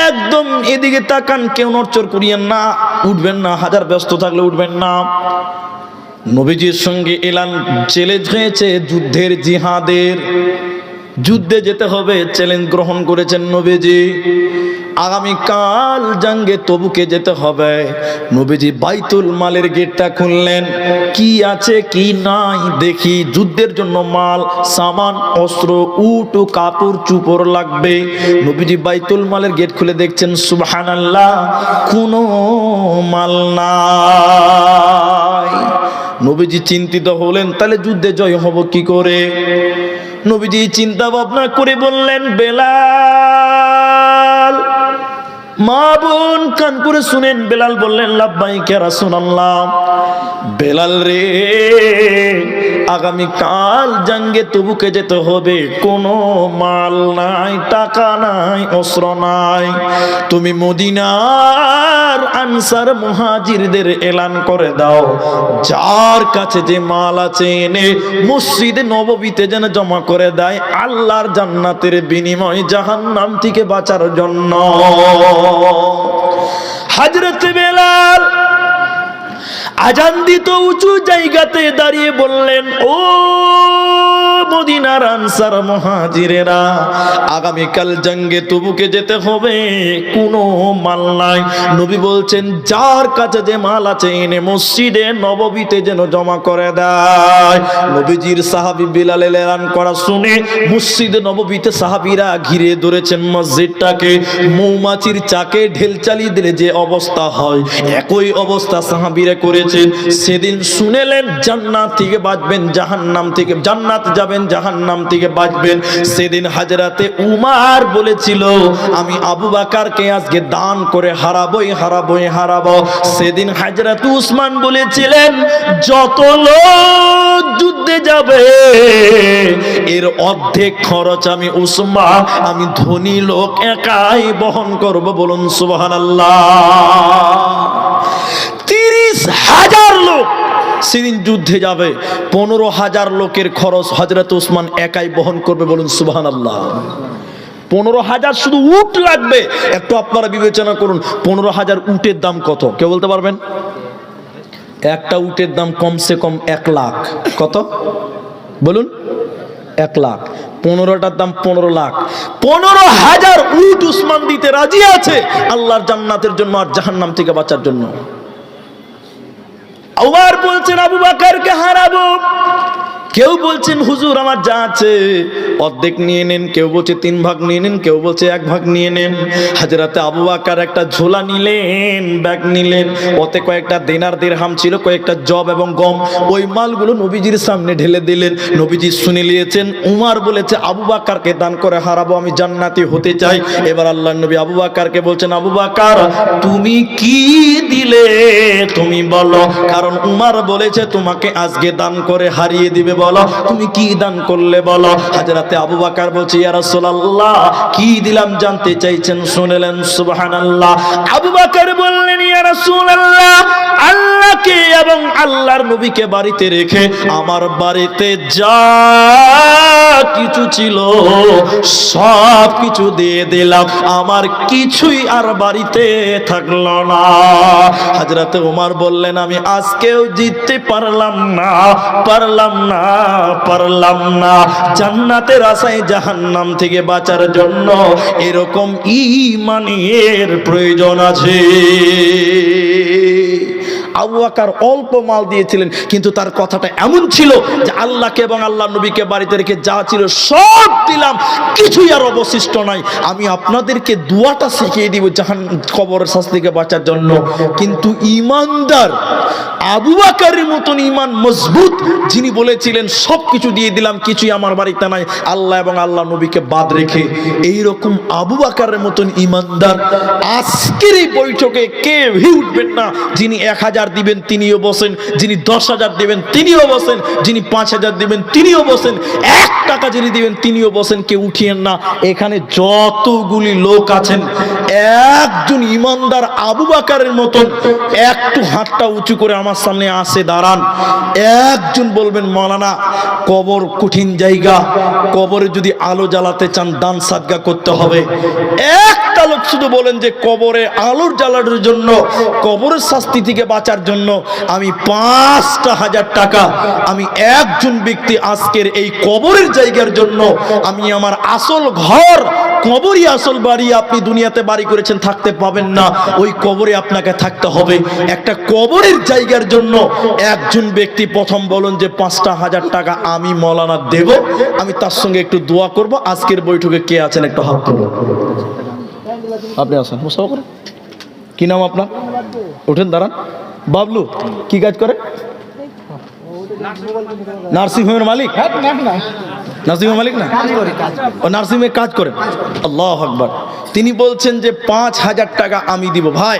একদম এদিকে তাকান, কেউ নড়চড় করিয়েন না, উঠবেন না, হাজার ব্যস্ত থাকলে উঠবেন না। নবীজির সঙ্গে এলান চ্যালেঞ্জ হয়েছে যুদ্ধের, জিহাদের, যুদ্ধে যেতে হবে, চ্যালেঞ্জ গ্রহণ করেছেন নবীজি। আগামীকাল জঙ্গে তবুকে যেতে হবে। নবীজি বাইতুল মালের গেটটা খুললেন, কি আছে কি নাই দেখি, যুদ্ধের জন্য মাল সামান, অস্ত্র, উট ও কাপড় চুপড় লাগবে। নবীজি বাইতুল মালের গেট খুলে দেখছেন সুবহানাল্লাহ, কোনো মাল নাই। নবীজি চিন্তিত হলেন, তাহলে যুদ্ধে জয় হব কি করে? নবীজি চিন্তা ভাবনা করে বললেন, বেলাল, মা বোন কান করে শুনেন। বেলাল বললেন, লাব্বাইক ইয়া রাসূলুল্লাহ। বেলাল রে, আগামীকাল জঙ্গে তবুকে যেতে হবে, কোনো মাল নাই, টাকা নাই, অস্ত্র নাই। তুমি মদিনার আনসার মুহাজিরদের এলান করে দাও, যার কাছে যে মাল আছে এনে মসজিদে নববীতে যেন জমা করে দেয়, আল্লাহর জান্নাতের বিনিময় জাহান্নাম থেকে বাঁচার জন্য। হযরত বেলাল আজান দিত উঁচু জায়গাতে দাঁড়িয়ে বললেন, ও মদিনার আনসার মুহাজিরেরা, আগামীকাল জঙ্গে তবুকে যেতে হবে, কোনো মাল নাই। নবী বলছেন, যার কাছে যে মাল আছে এনে মসজিদে নববীতে যেন জমা করে দেয়। নবীজির সাহাবী বিলালের এলান করা শুনে মসজিদে নববীতে সাহাবীরা ঘিরে ধরেছেন মসজিদটাকে। মৌমাছির চাকে ঢেল চালিয়ে দিলে যে অবস্থা হয়, একই অবস্থা সাহাবীরা করেছেন। সেদিন শুনেলেন জান্নাত থেকে বাঁচবেন, জাহান্নাম থেকে, জান্নাত যাবেন, জাহান্নাম থেকে বাঁচবেন। সেদিন হযরতে উমর বলেছিল, আমি আবু বকরকে আজকে দান করে হারাবোই হারাবোই হারাবো। সেদিন হযরত উসমান বলেছিলেন, যত লোক যুদ্ধে যাবে এর অর্ধেক খরচ আমি উসমান, আমি ধনী লোক একাই বহন করব। বলুন সুবহানাল্লাহ। 30,000 লোক সেদিন যুদ্ধে যাবে, 15,000 লোকের খরচ হযরত উসমান একাই বহন করবে। বলুন সুবহানাল্লাহ। 15,000 শুধু উট লাগবে। একটু আপনারা বিবেচনা করুন, 15,000 উটের দাম কত? কেউ বলতে পারবেন? একটা উটের দাম কমসে কম 1 লাখ। কত বলুন? 1 লাখ। 15টার দাম 15 লাখ। 15,000 উট উসমান দিতে রাজি আছে আল্লাহর জান্নাতের জন্য আর জাহান্নাম থেকে বাঁচার জন্য। উমর বলছেন, আবু বকরকে হারাবো। কেউ বলছেন, হুজুর আমার যা আছে অর্ধেক নিয়ে নেন, কেউ বলছে 3 ভাগ নিয়ে নেন, কেউ বলছে 1 ভাগ নিয়ে নেন। হযরতে আবু বকর একটা ঝোলা নিলেন, ব্যাগ নিলেন, ওতে কয়েকটা দিনার দিরহাম ছিল, কয়েকটা জব এবং গম। ওই মালগুলো নবীজির সামনে ঢেলে দিলেন। নবীজি শুনে নিয়েছেন উমর বলেছে আবু বকরকে দান করে হারাবো, আমি জান্নাতি হতে চাই। এবার আল্লাহর নবী আবু বকরকে বলছেন, আবু বকর তুমি কি দিলে তুমি বলো, কারণ উমর বলেছে তোমাকে আজকে দান করে হারিয়ে দিবে, বলো তুমি কি দান করলে বলো। হযরতে আবু বকর বলছে, ইয়া রাসূলুল্লাহ কি দিলাম জানতে চাইছেন? শুনলেন সুবহানাল্লাহ। আবু বকর বললেন, ইয়া রাসূলুল্লাহ আল্লাহকে এবং আল্লাহর নবীকে বাড়িতে রেখে আমার বাড়িতে যা কিছু ছিল সব কিছু দিয়ে দিলাম, আমার কিছুই আর বাড়িতে থাকলো না। হযরতে ওমর বললেন, আমি আজকেও জিততে পারলাম না, পারলাম না, পারলাম না। জান্নাতের আশায় জাহান্নাম থেকে বাঁচার জন্য এরকম ঈমানের প্রয়োজন আছে। আবু বকর অল্প মাল দিয়েছিলেন, কিন্তু তার কথাটা এমন ছিল যে আল্লাহকে এবং আল্লাহ নবীকে বাড়িতে রেখে যা ছিল সব দিলাম, কিছুই আর অবশিষ্ট নাই। আমি আপনাদেরকে দোয়াটা শিখিয়ে দিব কবরের শাস্তি থেকে বাঁচার জন্য। কিন্তু ঈমানদার আবু বকরের মতন ঈমান মজবুত, যিনি বলেছিলেন সবকিছু দিয়ে দিলাম, কিছুই আমার বাড়িতে নাই, আল্লাহ এবং আল্লাহ নবীকে বাদ রেখে, এইরকম আবু বকরের মতন ঈমানদার আজকের এই বৈঠকে কেউই উঠবেন না যিনি 1000 দিবেন তিনিও বসেন, যিনি 10,000 দিবেন তিনিও বসেন, যিনি 5,000 দিবেন তিনিও বসেন, 1 টাকা যিনি দিবেন তিনিও বসেন, কেউ উঠিয়েন না। এখানে যতগুলি লোক আছেন একজন ইমানদার আবু বকরের মতন একটু হাতটা উঁচু করে আমার সামনে আসে দাঁড়ান। একজন বলবেন মাওলানা কবর কঠিন জায়গা, কবরে যদি আলো জ্বালাতে চান দান সাদকা করতে হবে। একটা লোক শুধু বলেন যে কবরে আলোর জ্বালানোর জন্য, কবরের শাস্তি থেকে বাঁচার জন্য আমি 5,000 টাকা, আমি একজন ব্যক্তি আজকের এই কবরের জায়গার জন্য আমি আমার আসল ঘর, কবরই আসল বাড়ি, আপনি দুনিয়াতে বাড়ি করেছেন থাকতে পাবেন না, ওই কবরে আপনাকে থাকতে হবে। একটা কবরের জায়গার জন্য একজন ব্যক্তি প্রথম বলুন যে 5,000 টাকা আমি মৌলানা দেব, আমি তার সঙ্গে একটু দোয়া করব। আজকের বৈঠকে কে আছেন একটু হাত তুলুন। আপনি আসেন, মুসাফা করেন। কি নাম আপনার? ওঠেন, দাঁড়ান। বাবলু কি কাজ করে? নার্সিংহোমের মালিক? নার্সিংহোমের মালিক না, ও নার্সিংহোমে কাজ করেন। আল্লাহু আকবার। তিনি বলছেন যে 5,000 টাকা আমি দিব। ভাই,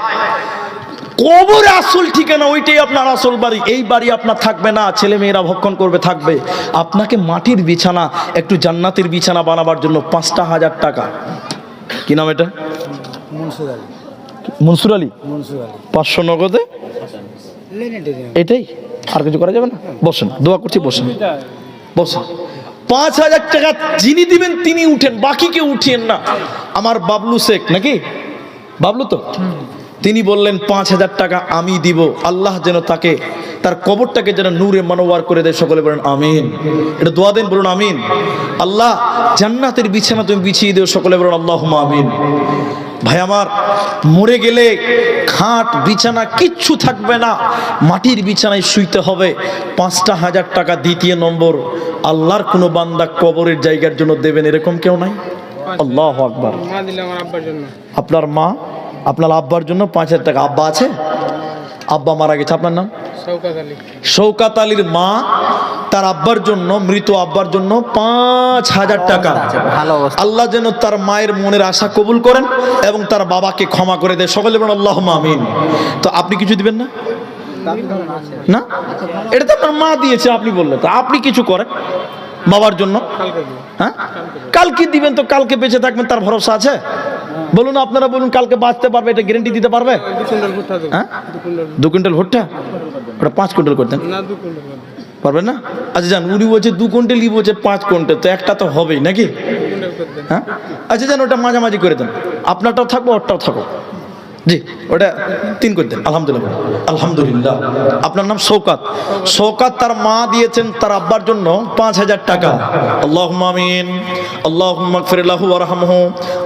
কবর আসল ঠিকানা, ওইটাই আপনার আসল বাড়ি। এই বাড়ি আপনার থাকবে না, ছেলে মেয়েরা ভক্ষণ করবে থাকবে। আপনাকে মাটির বিছানা, একটু জান্নাতের বিছানা বানাবার জন্য 5,000 টাকা। কি নাম এটা? মনসুর আলী। 500 নগদে এটাই, আর কিছু করা যাবে না। বসেন, দোয়া করছি, বসেন বসেন। 5,000 টাকা যিনি দিবেন তিনি উঠেন, বাকি কেউ উঠিয়েন না। আমার বাবলু শেখ নাকি, বাবলু তো, তিনি বললেন 5,000 টাকা আমি দিব, আল্লাহ যেন তাকে, তার কবরটাকে যেন নূরে মনোয়ার করে দেয়। সকলে বলেন আমিন। এটা দোয়া দেন, বলুন আমিন। আল্লাহ জান্নাতের বিছানা তুমি বিছিয়ে দিও, সকলে বলুন আল্লাহুম্মা আমিন। ভাই আমার, মরে গেলে খাট বিছানা কিচ্ছু থাকবে না, মাটির বিছানায় শুইতে হবে। 5,000 টাকা দ্বিতীয় নম্বর আল্লাহর কোনো বান্দা কবরের জায়গার জন্য দেবেন, এরকম কেউ নাই। আল্লাহু আকবার। আপনার মা, আপনার আব্বার জন্য 5,000 টাকা। আব্বা আছে? আব্বা মারা গেছে। আপনার নাম? শওকাত আলীর মা তার আব্বার জন্য, মৃত আব্বার জন্য 5,000 টাকা। আল্লাহ যেন তার মায়ের মনের আশা কবুল করেন এবং তার বাবাকে ক্ষমা করে দেয়। সকলে বলেন আল্লাহুম্মা আমিন। তো আপনি কিছু দিবেন না? না, এটা তো আপনার মা দিয়েছে, আপনি বললেন, তো আপনি কিছু করেন বাবার জন্য। হ্যাঁ, কালকে দিবেন তো কালকে বেঁচে থাকবেন তার ভরসা আছে? বলুন, আপনারা বলুন, কালকে বাঁচতে পারবে, এটা গ্যারান্টি দিতে পারবে? হ্যাঁ, 2 কুইন্টাল ভুট্টা, ওটা 5 কুইন্টাল করতেন পারবেন না? আচ্ছা যান, উনি বলছে 2 কুইন্টাল, ই বলছে 5 কুইন্টাল, তো একটা তো হবেই নাকি? হ্যাঁ, আচ্ছা যান, ওটা মাঝামাঝি করে দেন, আপনারটাও থাকবো ওরটাও থাকো। জি, ওটা 3 করে দেন। আলহামদুলিল্লাহ, আলহামদুলিল্লাহ। আপনার নাম শওকাত। শওকাত তার মা দিয়েছেন তার আব্বার জন্য 5,000 টাকা। আল্লাহুম্মা আমিন। আল্লাহুম্মা গফির লাহু ওয়ারহামহু।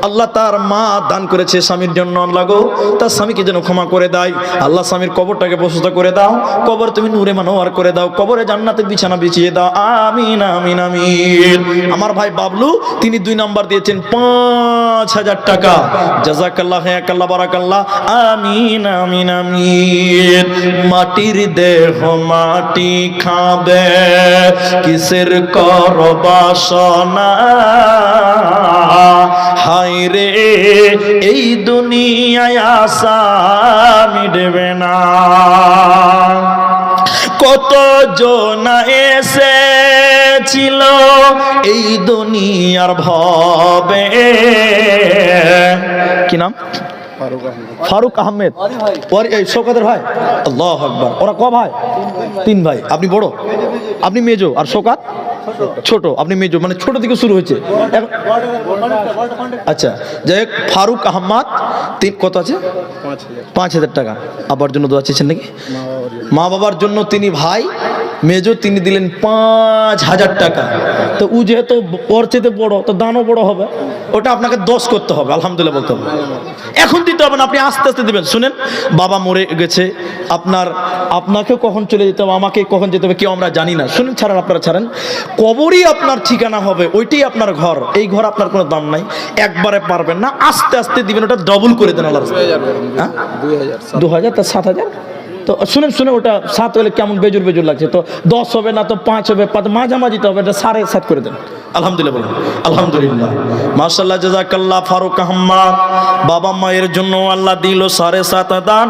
আল্লাহ তার মা দান করেছে স্বামীর জন্য, আল্লাহ গো তার স্বামীকে যেন ক্ষমা করে দেয়। আল্লাহ স্বামীর কবরটাকে প্রশস্ত করে দাও, কবর তুমি নূরে মনোয়ার করে দাও, কবরে জান্নাতের বিছানা বিছিয়ে দাও। আমিন আমিন আমিন। আমার ভাই বাবলু, তিনি 2 নাম্বার দিয়েছেন 5,000 টাকা। জাযাকাল্লাহ, হায়াকাল্লাহ, বারাকাল্লাহ। আমিন আমিন আমিন। মাটির দেহ মাটি খাবে, কিসের কর বাসনা, হায় রে এই দুনিয়ায় আশা মিটবে না। কত জন এসেছিল এই দুনিয়ার ভবে। কি নাম? ফারুক আহমেদ। শওকতের ভাই? আল্লাহু আকবার। ওরা ক ভাই? 3 ভাই। আপনি বড়, আপনি মেজো, আর শওকত ছোট, আপনি মেজো, মানে ছোট থেকে শুরু হয়েছে। আচ্ছা, যাই হোক, ফারুক আহমদ কত আছে? 5,000 টাকা। আব্বার জন্য দোয়া চেয়েছেন নাকি? মা বাবার জন্য তিনি ভাই মেজো, তিনি দিলেন 5,000 টাকা। তো ও যেহেতু ওর চেয়ে বড়, তো দানও বড় হবে, ওটা আপনাকে 10 করতে হবে, আলহামদুলিল্লাহ বলতে হবে। এখন দিতে হবে না, আপনি আস্তে আস্তে দিবেন। শুনেন, বাবা মরে গেছে, আপনাকে কখন চলে যেতে হবে, আমাকে কখন যেতে হবে, কেউ আমরা জানি না। শুনেন, ছাড়েন, আপনারা ছাড়েন। কবরই আপনার ঠিকানা হবে, ওইটাই আপনার ঘর। এই ঘর আপনার কোনো দাম নাই, একবারে পারবেন না, আস্তে আস্তে দিবেন, ওটা ডবল করে দেন। আল্লাহ 2,000, তার 7,000, তো শুনেন শুনে ওটা 7 হলে কেমন বেজুর বেজুর লাগছে, তো 10 হবে না তো 5 হবে, মাঝামাঝি তো হবে, এটা 7.5 করে দেন। আলহামদুলিল্লাহ বলুন আলহামদুলিল্লাহ, মাশাআল্লাহ, জাযাকাল্লাহ। ফারুক আহমদ, বাবা মায়ের জন্য আল্লাহ দিল 7.5 দান,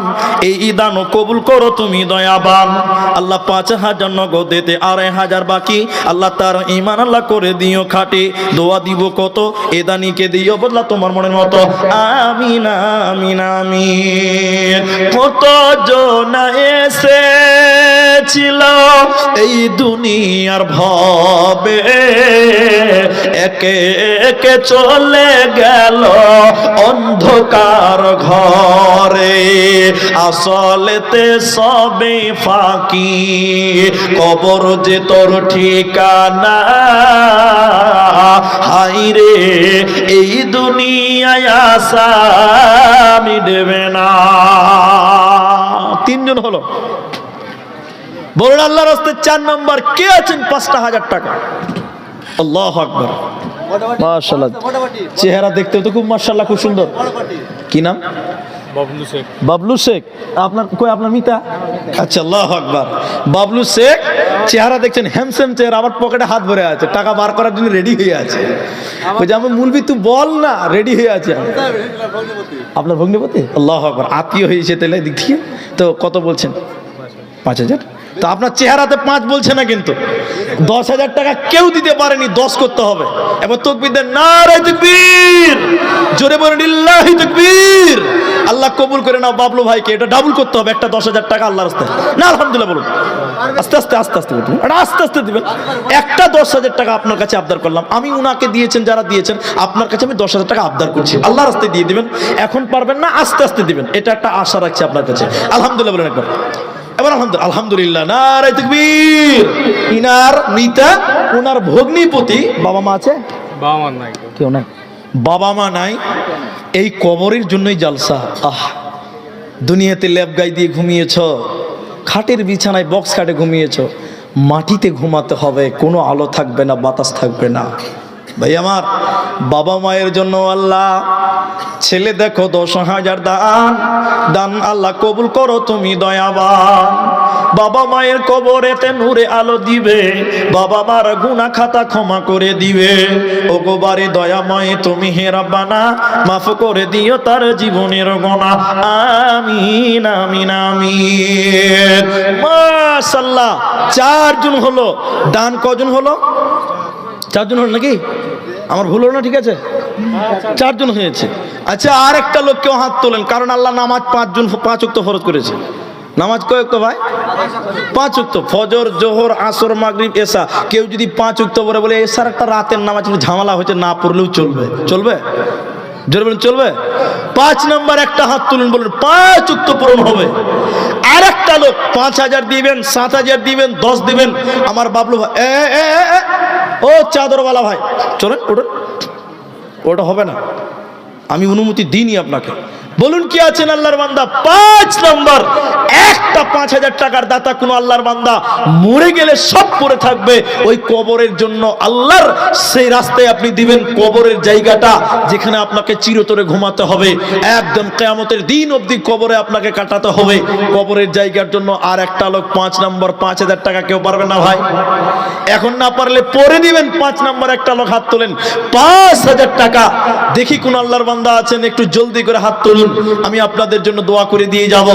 এই দানও কবুল করো তুমি দয়াবান। আল্লাহ 5,000 নগদেতে 2,500 বাকি, আল্লাহ তার ঈমান আল্লাহ করে দিও খাটে। দোয়া দিব কত, এ দানিকে দিও বদলা তোমার মনের মতো। আমিন আমিন আমিন। কত জন এসেছিল এই দুনিয়ার ভবে, একে একে চলে গেল অন্ধকার ঘরে, আসলেতে সবে ফাঁকি, কবর যে তোর ঠিকানা, হাইরে এই দুনিয়ায় আশা মিটবে না। 3 জন হলো, বলুন আল্লাহর রাস্তায় 4 নম্বর কে আছেন? 5,000 টাকা। আল্লাহু আকবার, মাশাআল্লাহ, চেহারা দেখতে তো খুব মাশাআল্লাহ, খুব সুন্দর। কি নাম? বাবলু শেখ। বাবলু শেখ, আপনার কই? আপনার মিতা? আচ্ছা, আল্লাহু আকবার। বাবলু শেখ, চেহারা দেখছেন হ্যান্ডসাম চেহারা, আবার পকেটে হাত ভরে আছে, টাকা বার করার জন্য রেডি হয়ে আছে। ওই যে আমি মুলবি তুই বল না, রেডি হয়ে আছে। আপনার ভগ্নিপতি? আল্লাহু আকবার, আত্মীয় হয়েছে তাহলে দিক থেকে। তো কত বলছেন? 5,000। তো আপনার চেহারাতে 5 বলছে না, কিন্তু 10,000 টাকা কেউ দিতে পারেনি, 10 করতে হবে। এবার তাকবীর দেন, নারে তাকবীর, জোরে বলেন লিল্লাহি তাকবীর। আল্লাহ কবুল করে নাও বাবলু ভাইকে, এটা ডাবল করতে হবে, একটা 10,000 টাকা আল্লাহর রাস্তায়। না আলহামদুলিল্লাহ বলুন, আস্তে আস্তে আস্তে আস্তে বলুন, এটা আস্তে আস্তে দিবেন। একটা 10,000 টাকা আপনার কাছে আবদার করলাম, আমি উনাকে দিয়েছেন, যারা দিয়েছেন আপনার কাছে আমি 10,000 টাকা আবদার করছি, আল্লাহর রাস্তায় দিয়ে দিবেন। এখন পারবেন না, আস্তে আস্তে দিবেন, এটা একটা আশা রাখছি আপনার কাছে। আলহামদুলিল্লাহ বলেন একবার, এবার আলহামদুলিল্লাহ, নারে তাকবীর। ইনার মিতা, উনার ভগ্নিপতি, বাবা মা আছে? বাবা মা নাই, কেউ নাই, বাবা মা নাই। এই কবরের জন্যই জালসা। আহ, দুনিয়াতে ল্যাব গাই দিয়ে ঘুমিয়েছ, খাটের বিছানায় বক্স খাটে ঘুমিয়েছ, মাটিতে ঘুমাতে হবে, কোনো আলো থাকবে না, বাতাস থাকবে না। ভাই আমার, বাবা মায়ের জন্য আল্লাহ ছেলে দেখো 10,000 দান, দান আল্লাহ কবুল করো তুমি দয়াবান। বাবা মায়ের কবরেতে নূরে আলো দিবে, বাবা মার গুনাহ খাতা ক্ষমা করে দিবে। ওগো বারে দয়াময় তুমি হে রব্বানা, মাফ করে দিও তার জীবনের গুনাহ। আমিন আমিন আমিন। মাশাআল্লাহ, 4 জন হলো দান। কজন হলো? 4 জন হলো নাকি? আমার ভুল হলো না? ঠিক আছে, 4 জন হয়েছে। আচ্ছা, আর একটা লোক কেউ হাত তোলেন, কারণ আল্লাহ নামাজ 5 ওয়াক্ত ফরজ করেছে। নামাজ কয় ওয়াক্ত ভাই? 5 ওয়াক্ত, ফজর, জোহর, আসর, মাগরিব, এশা। কেউ যদি 5 ওয়াক্ত পড়ে বলে এশার একটা রাতের নামাজ ঝামেলা হয়েছে, না পড়লেও চলবে, চলবে? জোরে বলেন, চলবে? 5 নম্বর একটা হাত তুলুন, বলুন 5 ওয়াক্ত পূরণ হবে। আর একটা লোক 5,000 দিবেন, 7,000 দিবেন, 10 দিবেন। আমার বাবলু ভাই, ও চাদরওয়ালা ভাই, চলেন ওঠেন। ওটা হবে না, আমি অনুমতি দিইনি আপনাকে। বলুন কি আছেন আল্লাহর বান্দা? 5 নম্বর, একটা 5,000 টাকার দাতা কোন আল্লাহর বান্দা মরে গেলে সব পড়ে থাকবে, ওই কবরের জন্য আল্লাহর সেই রাস্তায় আপনি দিবেন। কবরের জায়গাটা যেখানে আপনাকে চিরতরে ঘুমাতে হবে, একদম কিয়ামতের দিন অবধি কবরে আপনাকে কাটাতে হবে, কবরের জায়গার জন্য। আর একটা লোক 5 নম্বর, 5,000 টাকা কেউ পারবে না ভাই? এখন না পারলে পরে দিবেন। 5 নম্বর একটা লোক হাত তোলেন, 5,000 টাকা। দেখি কোন আল্লাহর বান্দা আছেন, একটু জলদি করে হাত তুলুন, আমি আপনাদের জন্য দোয়া করে দিয়ে যাব।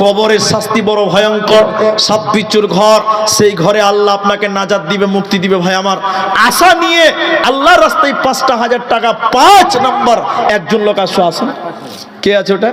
কবরের শাস্তি বড় ভয়ঙ্কর, সাপ বিচ্ছুর ঘর, সেই ঘরে আল্লাহ আপনাকে নাজাত দিবে, মুক্তি দিবে। ভাই আমার, আশা নিয়ে আল্লাহর রাস্তায় 5,000 টাকা, 5 নম্বর একজন লোক আসো, আসেন। কে আছে ওটা?